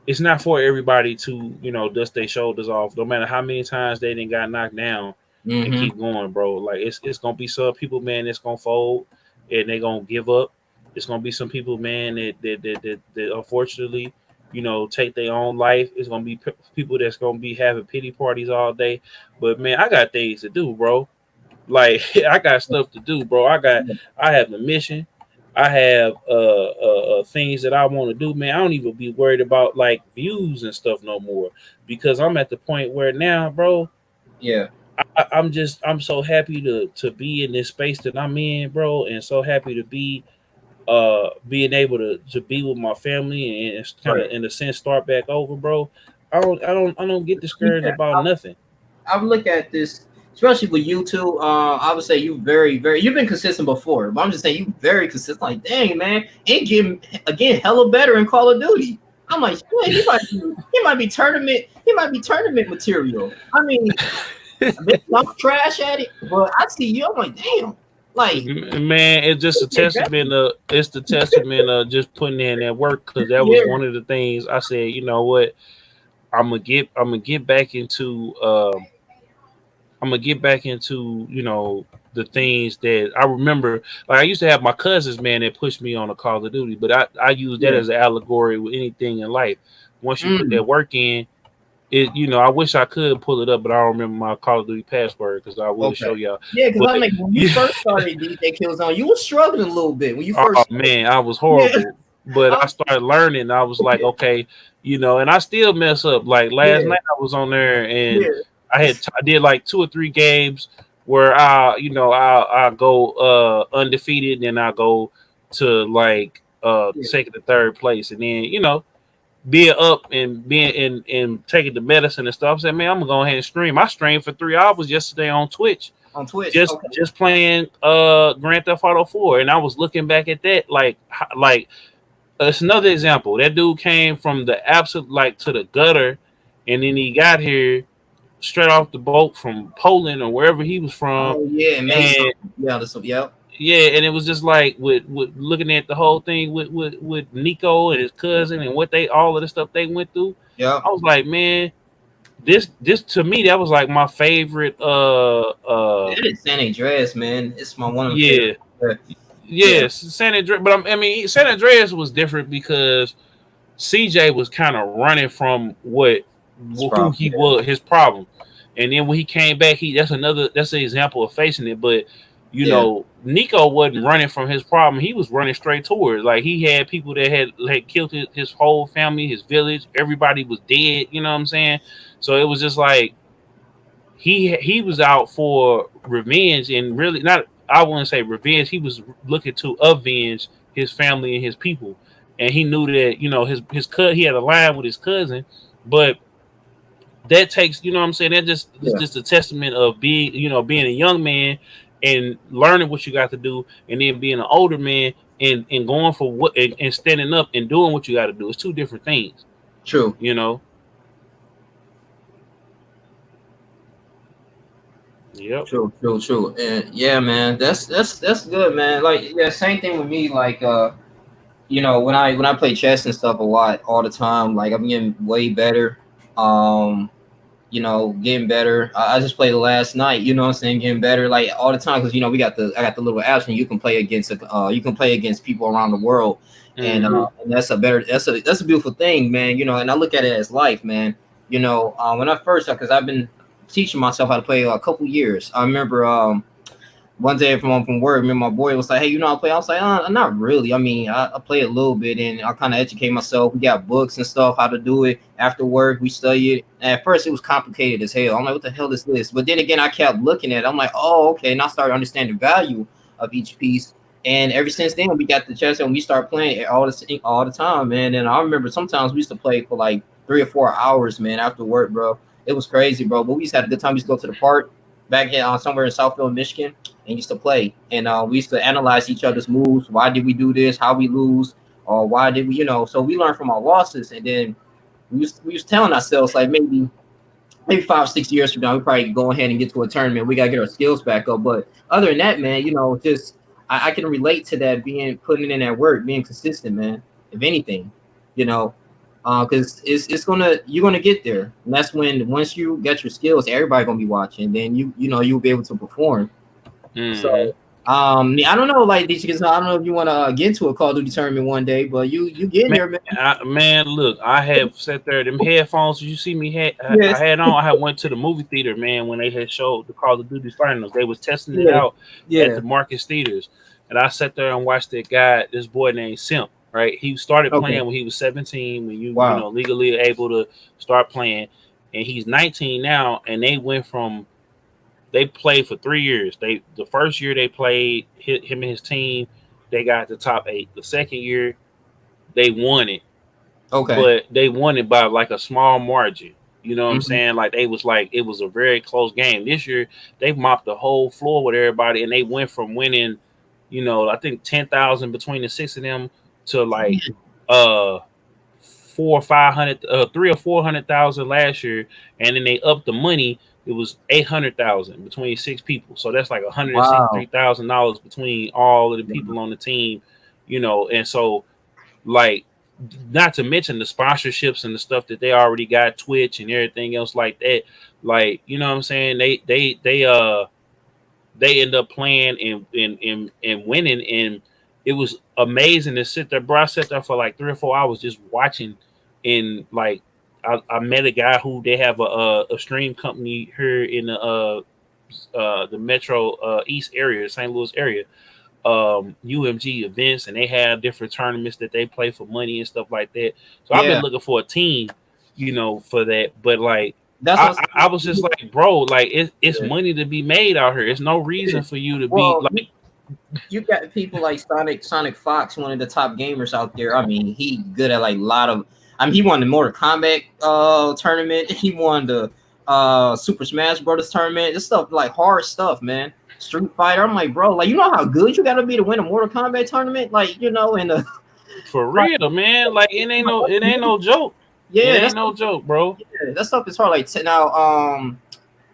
S2: it's not for everybody to, you know, dust their shoulders off, no matter how many times they didn't got knocked down and
S1: Mm-hmm.
S2: keep going, bro. Like it's gonna be some people, man, that's gonna fold and they gonna give up. It's gonna be some people, man, that unfortunately, take their own life. It's gonna be people that's gonna be having pity parties all day. But man, I got things to do, bro. Like I got stuff to do, bro. I have a mission. I have things that I want to do, man. I don't even be worried about like views and stuff no more because I'm at the point where now, bro,
S1: Yeah.
S2: I'm so happy to be in this space that I'm in, bro, and so happy to be being able to be with my family and kind of
S1: Right.
S2: in a sense start back over, bro. I don't get discouraged
S1: Yeah.
S2: about nothing.
S1: I would look at this, especially with you two. I would say you very. You've been consistent before, but I'm just saying you very consistent. Like, dang man, and getting again hella better in Call of Duty. I'm like, shit, he might be tournament. He might be tournament material. I mean, I'm trash at it, but I see you. I'm like, damn, like
S2: Man, it's just a testament of it's the testament of just putting in that work because that was
S1: yeah,
S2: one of the things I said. You know what? I'm gonna get back into I'm gonna get back into the things that I remember. Like I used to have my cousins, man, that pushed me on the Call of Duty, but I use that
S1: yeah.
S2: as an allegory with anything in life. Once you put
S1: Mm.
S2: that work in, I wish I could pull it up, but I don't remember my Call of Duty password because I will
S1: Okay.
S2: show y'all.
S1: Yeah, because
S2: But
S1: I mean, when you first started DJ Killzone, you were struggling a little bit when you
S2: oh
S1: first started.
S2: man, I was
S1: Yeah,
S2: horrible. But I started learning. I was like, okay, and I still mess up. Like last
S1: yeah,
S2: night, I was on there and
S1: yeah,
S2: I did like 2 or 3 games where I go undefeated, and then I go to like
S1: yeah.
S2: second to third place, and then being up and being and taking the medicine and stuff. I said, man, I'm gonna go ahead and stream. I streamed for 3 hours yesterday on Twitch
S1: On Twitch.
S2: just
S1: Okay.
S2: just playing Grand Theft Auto 4, and I was looking back at that like it's another example. That dude came from the absolute like to the gutter, and then he got here straight off the boat from Poland or wherever he was from,
S1: Oh yeah, and made
S2: and
S1: something. Yeah, this. Yep.
S2: yeah, and it was just like with looking at the whole thing with Nico and his cousin and what they all of the stuff they went through.
S1: Yep.
S2: I was like, man, this to me that was like my favorite
S1: It is San Andreas, man. It's my one of my
S2: yeah.
S1: favorite. Yeah.
S2: Yes, San Andreas, but I mean, San Andreas was different because CJ was kind of running from
S1: It's
S2: who
S1: probably
S2: he was, his problem, and then when he came back, that's an example of facing it. But
S1: yeah.
S2: Nico wasn't running from his problem; he was running straight towards. Like he had people that had killed his whole family, his village, everybody was dead. You know what I'm saying? So it was just like he was out for revenge and really not. I wouldn't say revenge. He was looking to avenge his family and his people, and he knew that he had a line with his cousin, but that takes what I'm saying. That just it's
S1: Yeah.
S2: just a testament of being a young man and learning what you got to do, and then being an older man and going for what and standing up and doing what you got to do. It's two different things,
S1: True.
S2: you know. Yep.
S1: True. And yeah, man, that's good, man. Like, yeah, same thing with me. Like, when I play chess and stuff a lot, all the time, like I'm getting way better. Um, getting better. I just played last night. You know what I'm saying? Getting better, like all the time, because I got the little apps, and you can play against people around the world,
S2: Hmm.
S1: and that's a beautiful thing, man. And I look at it as life, man. When I first, because I've been teaching myself how to play a couple years. I remember one day from work, me and my boy was like, "Hey, you know how to play?" I was like, "Not really. I mean, I play a little bit, and I kind of educate myself. We got books and stuff how to do it. After work, we study it. And at first, it was complicated as hell. I'm like, what the hell is this? But then again, I kept looking at it. I'm like, oh, okay. And I started understanding the value of each piece. And ever since then, we got the chess and we start playing it all the time, man. And I remember sometimes we used to play for like 3 or 4 hours, man, after work, bro. It was crazy, bro. But we used to have a good time. We used to go to the park back in somewhere in Southfield, Michigan, and used to play. And we used to analyze each other's moves. Why did we do this? How we lose? Or why did we? So we learned from our losses, and then we was telling ourselves like maybe 5 6 years from now we probably go ahead and get to a tournament. We gotta get our skills back up. But other than that, man, just I can relate to that being putting in that work, being consistent, man. If anything, you know, because you're gonna get there, and that's when once you get your skills, everybody gonna be watching. Then you'll be able to perform.
S2: Hmm.
S1: So Yeah, I don't know, like these kids. I don't know if you want to get into a Call of Duty tournament one day, but you get in
S2: Man,
S1: there, man.
S2: man, look, I have sat there. Them headphones you see me I
S1: Yes,
S2: had on. I had went to the movie theater, man, when they had showed the Call of Duty finals. They was testing it
S1: yeah,
S2: out at
S1: yeah.
S2: the Marcus theaters, and I sat there and watched that guy, this boy named Simp. Right, he started
S1: Okay.
S2: playing when he was 17, when you
S1: Wow.
S2: know legally able to start playing, and he's 19 now. And they went from they played for 3 years. The first year they played, him and his team, they got the top 8. The second year they won it,
S1: Okay.
S2: but they won it by like a small margin. You know what I'm
S1: Hmm.
S2: saying? Like they was like it was a very close game. This year they mopped the whole floor with everybody, and they went from winning, I think 10,000 between the six of them to like uh 400, 500, 300 or 400,000 last year, and then they upped the money. It was 800,000 between six people, so that's like
S1: Wow.
S2: $163,000 between all of the people on the team, and so like not to mention the sponsorships and the stuff that they already got, Twitch and everything else like that. Like, you know what I'm saying? They end up playing and winning, and it was amazing to sit there, bro. I sat there for like 3 or 4 hours just watching, and like I met a guy who they have a stream company here in the Metro East area, St. Louis area, UMG events, and they have different tournaments that they play for money and stuff like that. So I've been
S1: Yeah.
S2: looking for a team, for that. But like
S1: That's
S2: I,
S1: what.
S2: I was just like, bro, like it's
S1: Yeah.
S2: money to be made out here. It's no reason for you to be
S1: Well,
S2: like
S1: you got people like Sonic Fox, one of the top gamers out there. I mean, he good at like a lot of. I mean, he won the Mortal Kombat tournament. He won the Super Smash Brothers tournament. This stuff like hard stuff, man. Street Fighter. I'm like, bro, like you know how good you gotta be to win a Mortal Kombat tournament, like and
S2: for
S1: like,
S2: real, man. Like it ain't no joke. It
S1: yeah,
S2: ain't no joke, bro.
S1: that stuff is hard. Like now,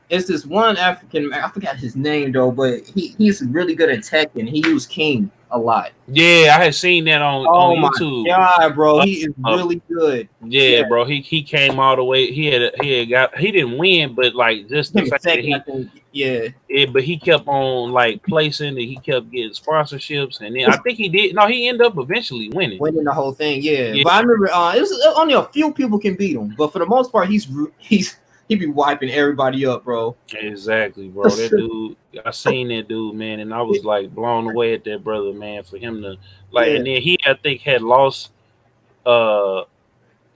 S1: it's this one African. I forgot his name though, but he's really good at Tekken. He used King a lot.
S2: Yeah, I had seen that on
S1: Oh my
S2: YouTube.
S1: god, bro,
S2: Uh,
S1: he is
S2: uh,
S1: really good.
S2: yeah,
S1: Yeah,
S2: bro. He came all the way. He didn't win, but like just the
S1: him
S2: fact that
S1: second, I think. Yeah,
S2: but he kept on like placing, and he kept getting sponsorships, and then I think he did. No, he ended up eventually winning.
S1: winning the whole thing. Yeah,
S2: Yeah,
S1: but I remember it was only a few people can beat him, but for the most part, he be wiping everybody up, bro.
S2: exactly, bro. That dude, I seen that dude, man, and I was like blown away at that brother, man, for him to like.
S1: Yeah.
S2: And then he, I think, had lost. Uh,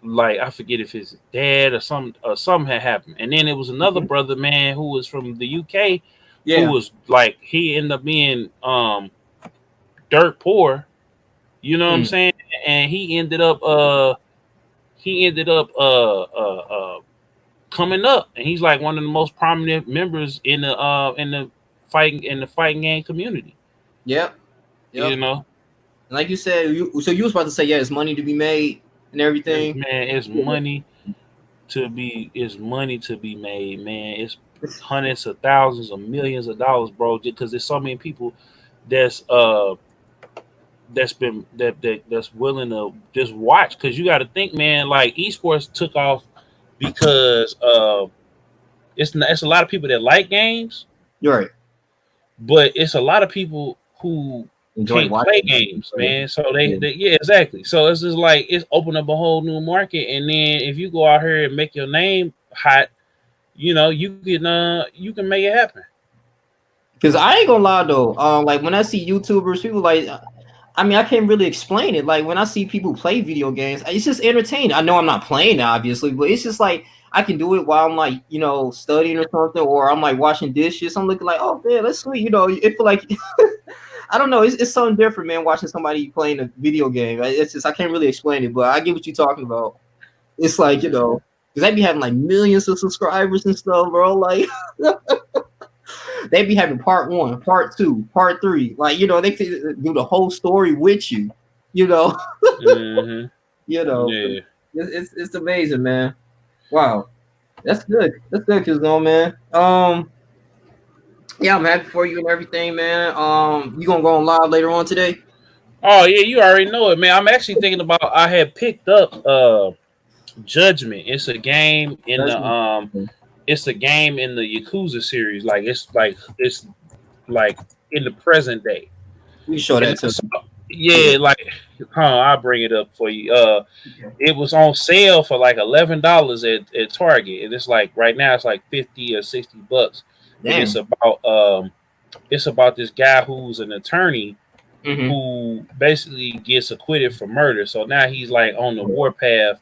S2: like I forget if his dad or something had happened, and then it was another
S1: Mhm.
S2: brother, man, who was from the UK, who
S1: Yeah.
S2: was like he ended up being dirt poor. You know what I'm
S1: Mm.
S2: saying? And he ended up coming up, and he's like one of the most prominent members in the fighting game community.
S1: Yep.
S2: You
S1: Yep.
S2: know,
S1: Like you said, so you was about to say, yeah, it's money to be made and everything.
S2: man,
S1: Yeah.
S2: it's money to be made, man. It's hundreds of thousands of millions of dollars, bro. Because there's so many people that's that's willing to just watch. Because you got to think, man, like esports took off because it's a lot of people that like games,
S1: You're right.
S2: but it's a lot of people who
S1: Enjoy
S2: can't play
S1: watching.
S2: games, man. So
S1: Yeah.
S2: yeah, exactly. So it's just like it's opened up a whole new market, and then if you go out here and make your name hot, you can make it happen.
S1: Because I ain't gonna lie though, like when I see YouTubers, people like, I mean, I can't really explain it. Like when I see people play video games, it's just entertaining. I know I'm not playing obviously, but it's just like I can do it while I'm like, studying or something, or I'm like washing dishes. I'm looking like, oh man, that's sweet. It feel like I don't know. It's something different, man. Watching somebody playing a video game. It's just I can't really explain it, but I get what you're talking about. It's like because they be having like millions of subscribers and stuff, bro. Like they be having part one, part two, part three. Like they can do the whole story with you. You know,
S2: Hmm.
S1: you know.
S2: Yeah.
S1: It's amazing, man. Wow, that's good. That's good, cause no man. Yeah, I'm happy for you and everything, man. You gonna go on live later on today?
S2: Oh yeah, you already know it, man. I'm actually thinking about. I had picked up Judgment. It's a game in
S1: That's
S2: the It's a game in the Yakuza series. Like it's like in the present day.
S1: You show
S2: And
S1: that to
S2: yeah, like, I'll bring it up for you.
S1: Okay.
S2: It was on sale for like $11 at Target, and it's like right now it's like 50 or $60. And
S1: Damn.
S2: it's about this guy who's an attorney
S1: Mm-hmm.
S2: who basically gets acquitted for murder. So now he's like on the warpath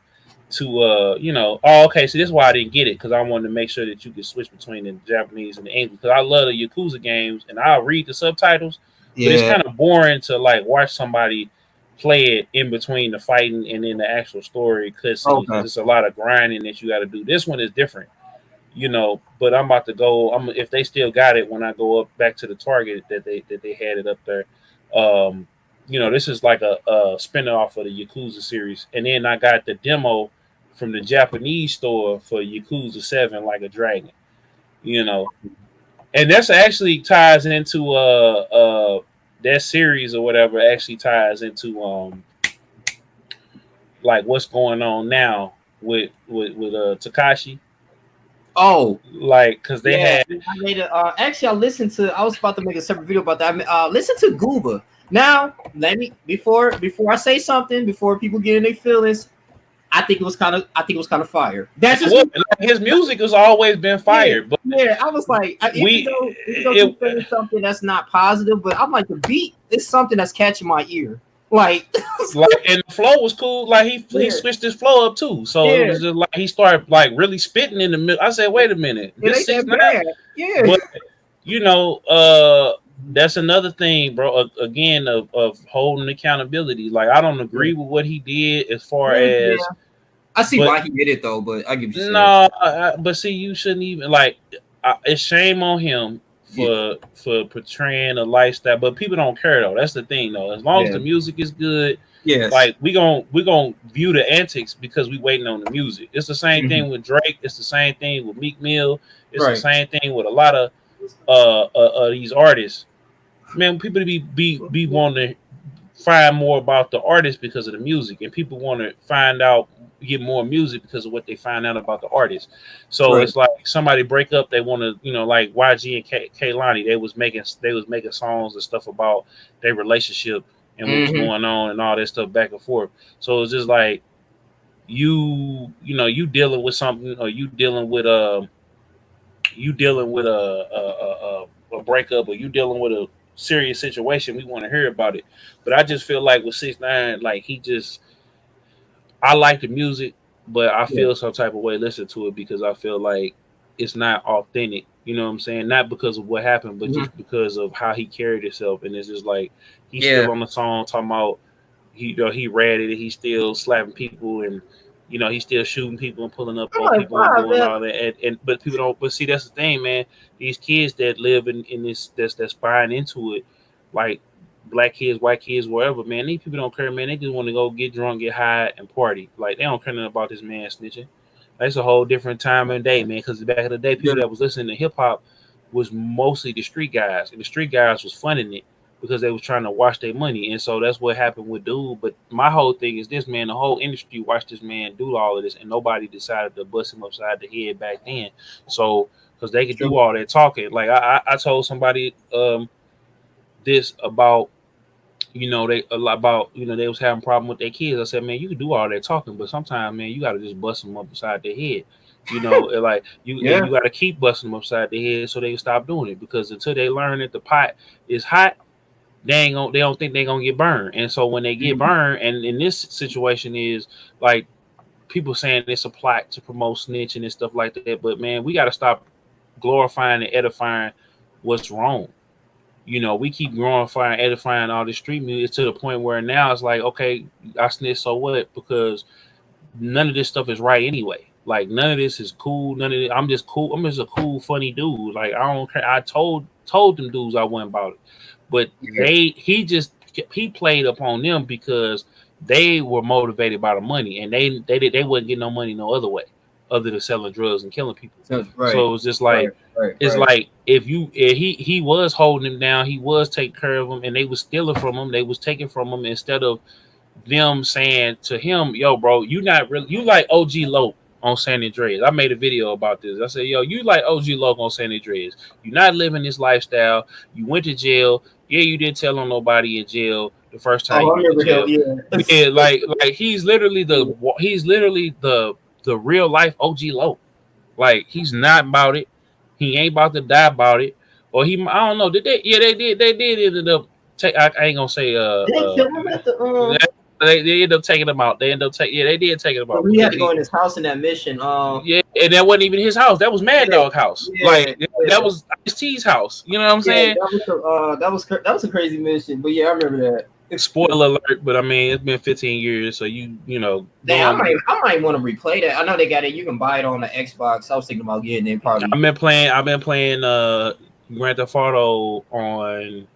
S2: to oh, okay, so this is why I didn't get it, because I wanted to make sure that you could switch between the Japanese and the English, because I love the Yakuza games and I'll read the subtitles, but it's
S1: Yeah.
S2: kind of boring to like watch somebody play it in between the fighting and then the actual story cutscene, because
S1: Okay.
S2: it's a lot of grinding that you got to do. This one is different, but I'm about to go. If they still got it when I go up back to the Target that they had it up there. This is like a spin-off of the Yakuza series, and then I got the demo from the Japanese store for Yakuza 7 Like a Dragon. And that's actually ties into that series or whatever, actually ties into like what's going on now with Takashi.
S1: Oh,
S2: Like, because they
S1: yeah.
S2: had
S1: I made a. Actually, I listened to. I was about to make a separate video about that. Listen to Gooba. Now, let me before I say something, before people get in their feelings. I think it was kind of fire. That's just
S2: his music has always been fire, but
S1: yeah. I was like, even though you're saying something that's not positive, but I'm like, the beat is something that's catching my ear. Like
S2: and the flow was cool. Like he switched his flow up too, so it was just like he started like really spitting in the middle. I said, wait a minute, this 6ix9ine.
S1: Yeah,
S2: but that's another thing, bro. Again, of holding accountability. Like, I don't agree with what he did as far as.
S1: I see why he did it though, but I give you
S2: no. But see, you shouldn't even like. It's shame on him for portraying a lifestyle, but people don't care though. That's the thing though. As long as the music is good, like we gonna view the antics because we waiting on the music. It's the same thing with Drake. It's the same thing with Meek Mill. It's the same thing with a lot of these artists. Man, people be wanting to find more about the artist because of the music, and people want to get more music because of what they find out about the artist. So it's like somebody break up, they want to, like YG and Kehlani, they was making songs and stuff about their relationship and what was going on and all that stuff back and forth. So it's just like you dealing with something, or you dealing with a breakup, or you dealing with a serious situation, we want to hear about it. But I just feel like with 6ix9ine, like I like the music, but I feel some type of way listening to it because I feel like it's not authentic. You know what I'm saying? Not because of what happened, but just because of how he carried himself. And it's just like he's still on the song talking about he ratted it, he's still slapping people, and he's still shooting people and pulling up on people and doing all that. And but people don't. But see, that's the thing, man. These kids that live in this that's buying into it, like black kids, white kids, wherever, man, these people don't care, man. They just want to go get drunk, get high, and party. Like, they don't care nothing about this man snitching. That's a whole different time and day, man. Because back in the day, people that was listening to hip hop was mostly the street guys, and the street guys was funding it because they was trying to wash their money. And so that's what happened with Dude. But my whole thing is this, man. The whole industry watched this man do all of this, and nobody decided to bust him upside the head back then. So because they could do all that talking. Like I told somebody this about they was having a problem with their kids. I said, man, you can do all that talking, but sometimes, man, you got to just bust them up upside their head. Like you got to keep busting them upside their head so they can stop doing it, because until they learn that the pot is hot, they don't think they're gonna get burned. And so when they get burned, and in this situation is like people saying it's a plot to promote snitching and stuff like that, but man, we got to stop glorifying and edifying what's wrong. We keep glorifying, edifying all this street music to the point where now it's like, okay, I snitch, so what? Because none of this stuff is right anyway. Like, none of this is cool. None of it. I'm just cool. I'm just a cool, funny dude. Like, I don't care. I told them dudes I wasn't about it, but he played upon them because they were motivated by the money, and they wouldn't get no money no other way other than selling drugs and killing people. So it was just like like if he was holding him down, he was taking care of him, and they was stealing from him, they was taking from him, instead of them saying to him, yo, bro, you not really, you like OG Loc on San Andreas. I made a video about this. I said, yo, you like OG Loc on San Andreas. You're not living this lifestyle. You went to jail. Yeah, you didn't tell on nobody in jail the first time you went to jail. Yeah, like he's literally the real life OG Loc. Like he's not about it. He ain't about to die about it. Or I don't know. Did they? Yeah, they did. They did ended up. I ain't gonna say.
S1: They kill him at the.
S2: They ended up taking him out. They ended up taking. Yeah, they did take him out.
S1: We had to go in his house in that mission.
S2: Yeah, and that wasn't even his house. That was Mad Dog house. That was Ice-T's house. You know what I'm saying?
S1: That was a crazy mission. But yeah, I remember that.
S2: Spoiler alert, but I mean it's been 15 years, so you know.
S1: Damn, I might want to replay that. I know they got it. You can buy it on the Xbox. I was thinking about getting it. Probably.
S2: I've been playing Grand Theft Auto on.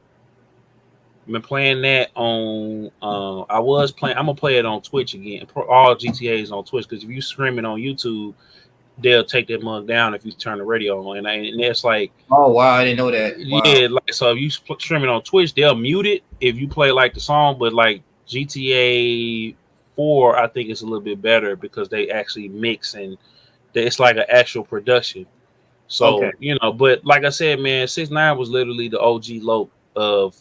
S2: I've been playing that on. I'm gonna play it on Twitch again. All GTA's on Twitch because if you stream it on YouTube, they'll take that mug down if you turn the radio on, and that's like.
S1: Oh wow, I didn't know that. Wow.
S2: Yeah, like so if you stream it on Twitch, they'll mute it if you play like the song, but like GTA 4, I think it's a little bit better because they actually mix and it's like an actual production. So okay. You know, but like I said, man, 6ix9ine was literally the OG Loc of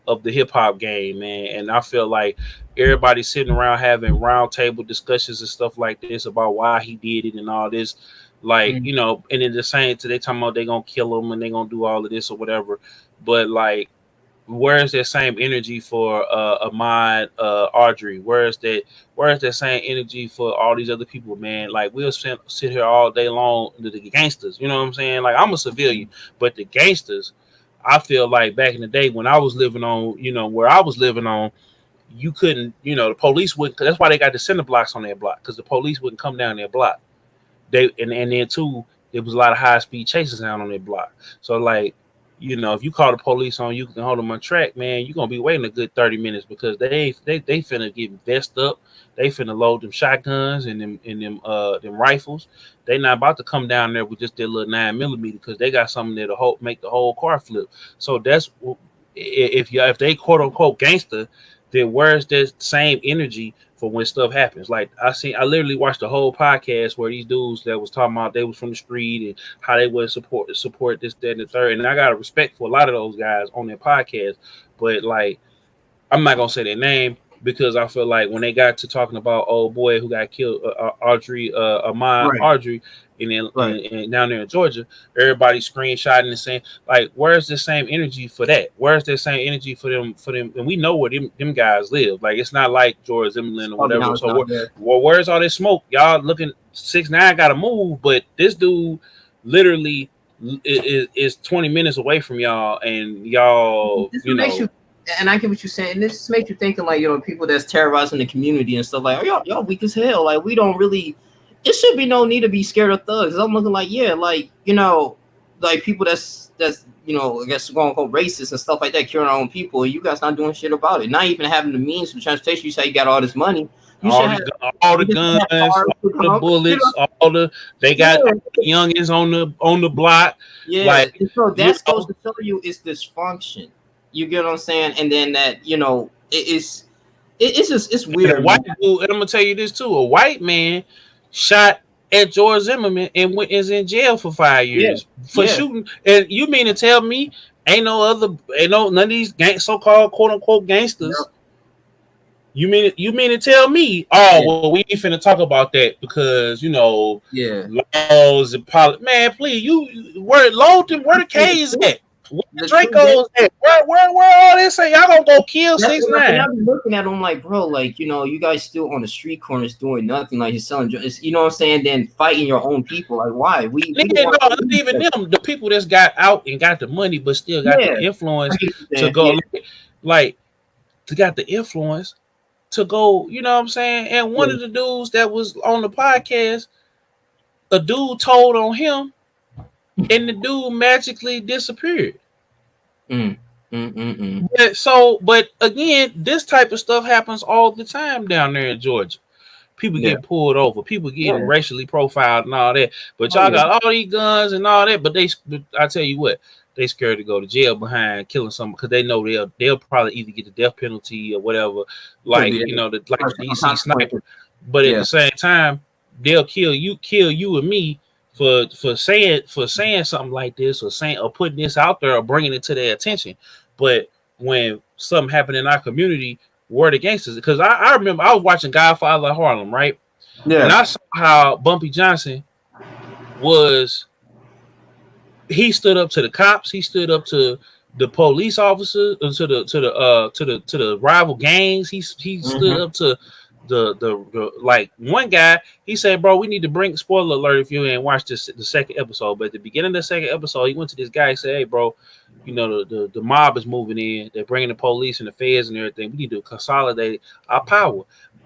S2: of the hip hop game, man. And I feel like everybody sitting around having round table discussions and stuff like this about why he did it and all this, like and then the same they talking about they gonna kill him and they gonna do all of this or whatever. But like, where's that same energy for Ahmaud Arbery? Where's that same energy for all these other people, man? Like we'll sit here all day long, the gangsters, you know what I'm saying? Like I'm a civilian, but the gangsters, I feel like back in the day when I was living on, where I was living on, you couldn't, the police wouldn't. That's why they got the cinder blocks on their block, because the police wouldn't come down their block. And then too, there was a lot of high speed chases down on their block. So like, if you call the police on you can hold them on track, man, you're gonna be waiting a good 30 minutes because they finna get vest up, they finna load them shotguns and them rifles. They not about to come down there with just their little 9mm because they got something there to make the whole car flip. So that's if they quote unquote gangster, then where's that same energy for when stuff happens? Like I literally watched the whole podcast where these dudes that was talking about they was from the street and how they would support this, that, and the third. And I got a respect for a lot of those guys on their podcast, but like I'm not gonna say their name because I feel like when they got to talking about old boy who got killed, Ahmaud Arbery, and then and down there in Georgia, everybody screenshotting and saying like, where's the same energy for that? Where's the same energy for them? And we know where them guys live. Like it's not like George Zimmerman or whatever. So where's all this smoke? Y'all looking 6ix9ine got to move, but this dude literally is 20 minutes away from y'all, and y'all
S1: and I get what you're saying. And this just makes you thinking like, people that's terrorizing the community and stuff like, oh, y'all weak as hell. Like we don't really. It should be no need to be scared of thugs. I'm looking like, like people that's I guess quote unquote racist and stuff like that, killing our own people. And you guys not doing shit about it. Not even having the means for transportation. You say you got all this money.
S2: All the guns, all the bullets, they got youngins on the block.
S1: Yeah, like, so that's supposed to tell you it's dysfunction. You get what I'm saying? And then that it's weird.
S2: White dude, and I'm gonna tell you this too: a white man shot at George Zimmerman and is in jail for 5 years for shooting. And you mean to tell me ain't none of these so-called quote unquote gangsters? Yep. You mean to tell me? Well, we ain't finna talk about that because laws and politics. Man, please, where the K's at? Where Draco's at? Where all this say? Y'all gonna go kill 6ix9ine?
S1: I'm looking at them like, bro, like you guys still on the street corners doing nothing, like you're selling. You know what I'm saying? Then fighting your own people, like why?
S2: Not even them. The people that's got out and got the money, but still got the influence to go, to got the influence to go. You know what I'm saying? And one of the dudes that was on the podcast, a dude told on him. And the dude magically disappeared. But again, this type of stuff happens all the time down there in Georgia. People get pulled over, people getting racially profiled and all that. But y'all got all these guns and all that. But I tell you what, they scared to go to jail behind killing someone because they know they'll probably either get the death penalty or whatever, like the DC sniper. But at the same time, they'll kill you and me for saying something like this, or putting this out there, or bringing it to their attention. But when something happened in our community, we're the gangsters. Because I remember I was watching Godfather Harlem, right? And
S1: Yeah.
S2: I saw how Bumpy Johnson was. He stood up to the cops. He stood up to the police officers, to the rival gangs. He stood
S1: Hmm.
S2: up to the like one guy. He said, "Bro, we need to bring spoiler alert if you ain't watched the second episode." But at the beginning of the second episode, he went to this guy and said, "Hey, bro, you know the mob is moving in. They're bringing the police and the feds and everything. We need to consolidate our power.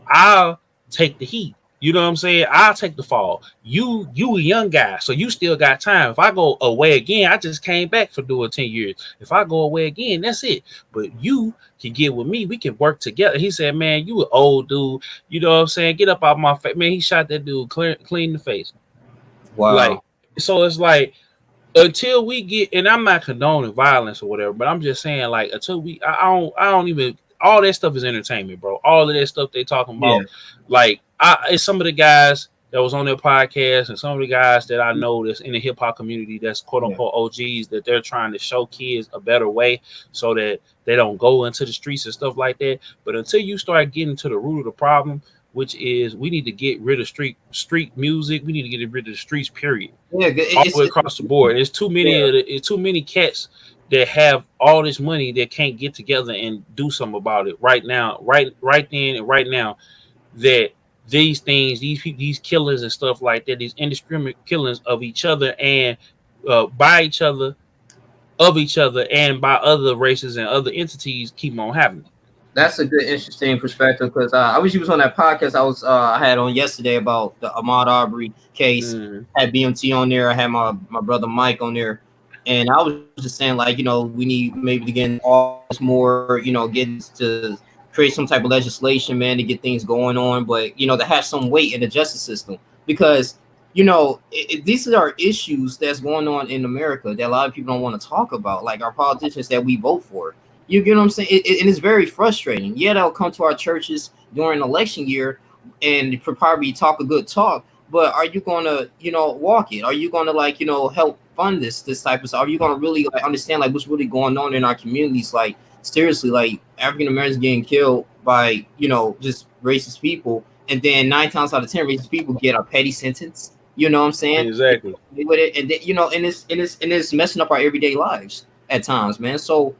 S2: I'll take the heat." You know what I'm saying? I'll take the fall. You a young guy, so you still got time. If I go away again, I just came back for doing 10 years. If I go away again, that's it. But you can get with me. We can work together. He said, man, you an old dude. You know what I'm saying? Get up out my face. Man, he shot that dude clean the face. Like,
S1: Wow.
S2: so it's like, until we get, and I'm not condoning violence or whatever, but I'm just saying, like, until I don't even, all that stuff is entertainment, bro. All of that stuff they talking
S1: Yeah.
S2: about, like, it's some of the guys that was on their podcast, and some of the guys that I know that's in the hip hop community, that's quote
S1: Yeah.
S2: unquote OGs, that they're trying to show kids a better way so that they don't go into the streets and stuff like that. But until you start getting to the root of the problem, which is we need to get rid of street music, we need to get rid of the streets, period,
S1: Yeah.
S2: all the way across the board. There's too many
S1: Yeah.
S2: it's too many cats that have all this money that can't get together and do something about it right now, right then and right now. That these things, these killings and stuff like that, these indiscriminate killings of each other and by each other, of each other, and by other races and other entities keep on happening.
S1: That's a good, interesting perspective because I wish you was on that podcast I had on yesterday about the Ahmaud Arbery case.
S2: Mm-hmm.
S1: I had BMT on there. I had my brother Mike on there, and I was just saying, like, we need maybe to get all this more, get to create some type of legislation, man, to get things going on, but to have some weight in the justice system because these are issues that's going on in America that a lot of people don't want to talk about, like our politicians that we vote for. You get what I'm saying? And it's very frustrating. Yeah, they'll come to our churches during election year and probably talk a good talk, but are you going to, walk it? Are you going to, like, help fund this type of stuff? Are you going to really, like, understand, like, what's really going on in our communities? Like, seriously, like, African Americans getting killed by, just racist people. And then 9 times out of 10, racist people get a petty sentence. You know what I'm saying?
S2: Exactly.
S1: With it, and then, and it's messing up our everyday lives at times, man. So,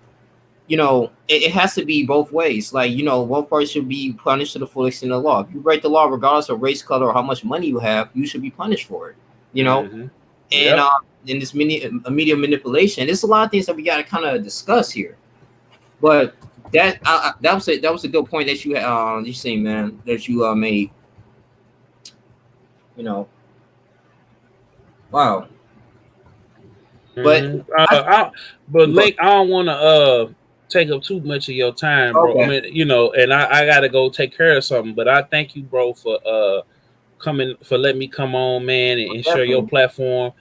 S1: it has to be both ways. Like, both parties should be punished to the full extent of the law. If you break the law, regardless of race, color, or how much money you have, you should be punished for it.
S2: Mm-hmm.
S1: And in this media manipulation, there's a lot of things that we got to kind of discuss here. But that was a good point that you say, man, that you made. Wow.
S2: Mm-hmm. But Link, I don't want to take up too much of your time, bro.
S1: Okay.
S2: I mean, and I gotta go take care of something. But I thank you, bro, for letting me come on, man, and share your platform.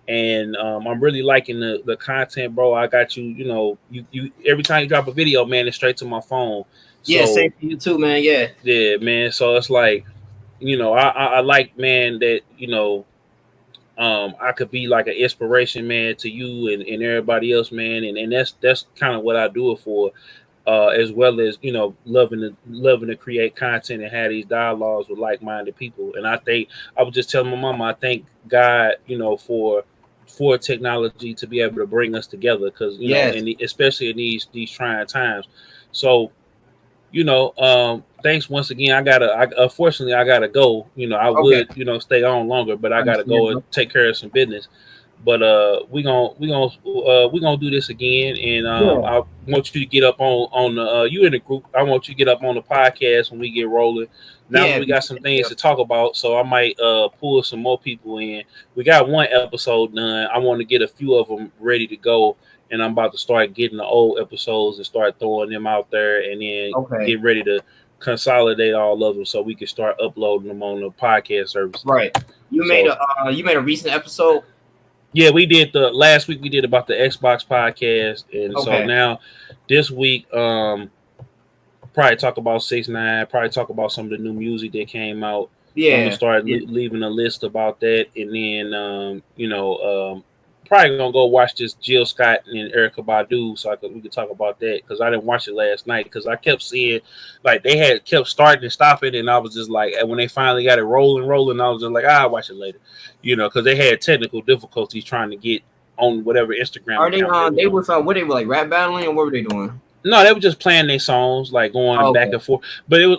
S2: And I'm really liking the content, bro. I got you. You every time you drop a video, man, it's straight to my phone.
S1: Yeah,
S2: So,
S1: same for you too, man.
S2: Yeah, man. So it's like, I like, man, that I could be like an inspiration, man, to you and everybody else, man, and that's kind of what I do it for, as well as loving to create content and have these dialogues with like-minded people. And I was just telling my mama, I thank God, for technology to be able to bring us together, because and especially in these trying times. So thanks once again. Unfortunately I gotta go. I would, stay on longer, but I gotta go and take care of some business. But we gonna do this again, and I want you to get up on the you in the group. I want you to get up on the podcast when we get rolling. Now we got some things to talk about, so I might pull some more people in. We got one episode done. I want to get a few of them ready to go, and I'm about to start getting the old episodes and start throwing them out there, and then get ready to consolidate all of them so we can start uploading them on the podcast service.
S1: Right. You made a recent episode.
S2: Yeah, we did last week. We did about the Xbox podcast, and so now this week, probably talk about 6ix9ine. Probably talk about some of the new music that came out. I'm gonna
S1: Yeah.
S2: start
S1: Yeah.
S2: leaving a list about that, and then probably gonna go watch this Jill Scott and Erica Badu, so we could talk about that because I didn't watch it last night because I kept seeing like they had kept starting and stopping, and I was just like, and when they finally got it rolling, I was just like, I'll watch it later, because they had technical difficulties trying to get on whatever Instagram
S1: Are they
S2: account they was
S1: they
S2: on.
S1: was what they were like rap battling or what were they doing?
S2: No, they were just playing their songs, like going
S1: Oh,
S2: back
S1: okay.
S2: and forth. But it was,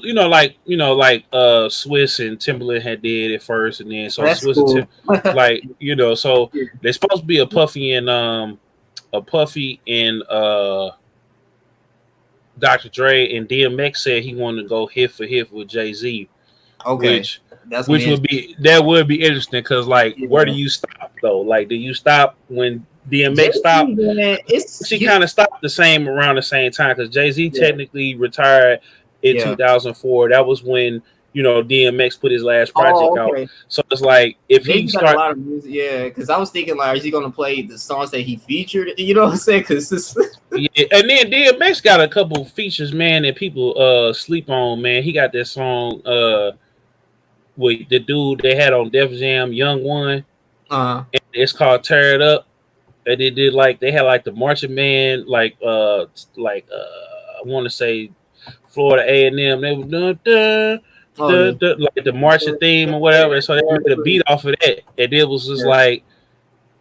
S2: like Swiss and Timberland had did it first, and then so
S1: That's
S2: Swiss and
S1: cool.
S2: so
S1: Yeah.
S2: they're supposed to be a Puffy and Dr. Dre, and DMX said he wanted to go hit for hit with Jay-Z,
S1: Okay.
S2: which
S1: That's
S2: which would be interesting because like where do
S1: yeah.
S2: you stop though? Like do you stop when DMX stopped?
S1: Jay-Z, man,
S2: She kind of stopped the same around the same time because Jay-Z technically retired in
S1: yeah.
S2: 2004. That was when DMX put his last project
S1: Oh,
S2: out.
S1: okay.
S2: So it's like if he
S1: Jay-Z got a
S2: start,
S1: lot of music, yeah. Because I was thinking, like, is he gonna play the songs that he featured? You know what I'm saying? Because
S2: yeah, and then DMX got a couple features, man, that people sleep on. Man, he got that song with the dude they had on Def Jam, Young One. And it's called "Tear It Up." And they did like they had like the marching man, I want to say Florida A&M. They were doing like the marching theme or whatever. And so they made a beat off of that, and it was just like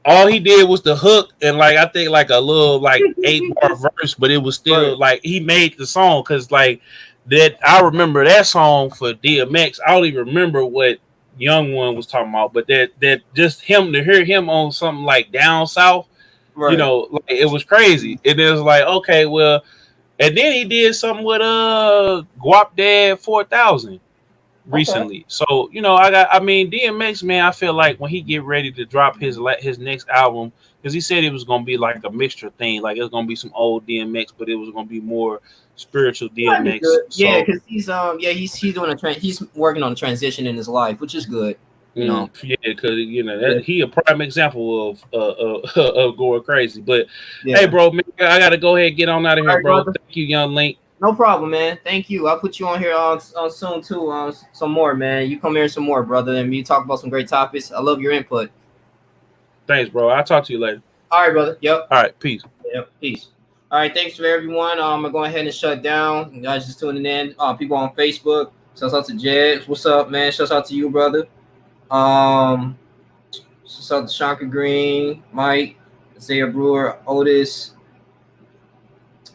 S2: all he did was the hook and like I think like a little like 8-bar verse, but it was still like he made the song because like that I remember that song for DMX. I don't even remember what Young One was talking about, but that just him to hear him on something like Down South, like it was crazy. And it was like, okay, well, and then he did something with Guap Dad 4000 recently. So DMX, man, I feel like when he get ready to drop his next album, because he said it was gonna be like a mixture thing, like it was gonna be some old DMX, but it was gonna be more spiritual DMX.
S1: Yeah, because he's doing he's working on a transition in his life, which is good.
S2: Yeah, because he a prime example of going crazy. But hey, bro, man, I gotta go ahead and get on out of here, bro. Brother. Thank you, Young Link.
S1: No problem, man. Thank you. I'll put you on here on soon too. Some more, man. You come here some more, brother, and we talk about some great topics. I love your input.
S2: Thanks, bro. I'll talk to you later.
S1: All right, brother. Yep.
S2: All right. Peace.
S1: Yep. Peace. All right. Thanks for everyone. I'm gonna go ahead and shut down. You guys just tuning in. People on Facebook. Shouts out to Jed. What's up, man? Shouts out to you, brother. Shouts out to Shanka Green, Mike, Isaiah Brewer, Otis.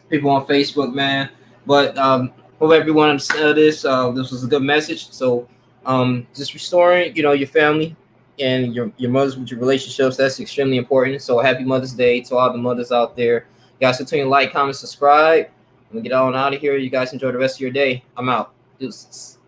S1: People on Facebook, man. But hope everyone understood this. This was a good message. So just restoring, your family and your mothers with your relationships. That's extremely important. So happy Mother's Day to all the mothers out there. You guys continue to like, comment, subscribe. We'll get on out of here. You guys enjoy the rest of your day. I'm out. Deuces.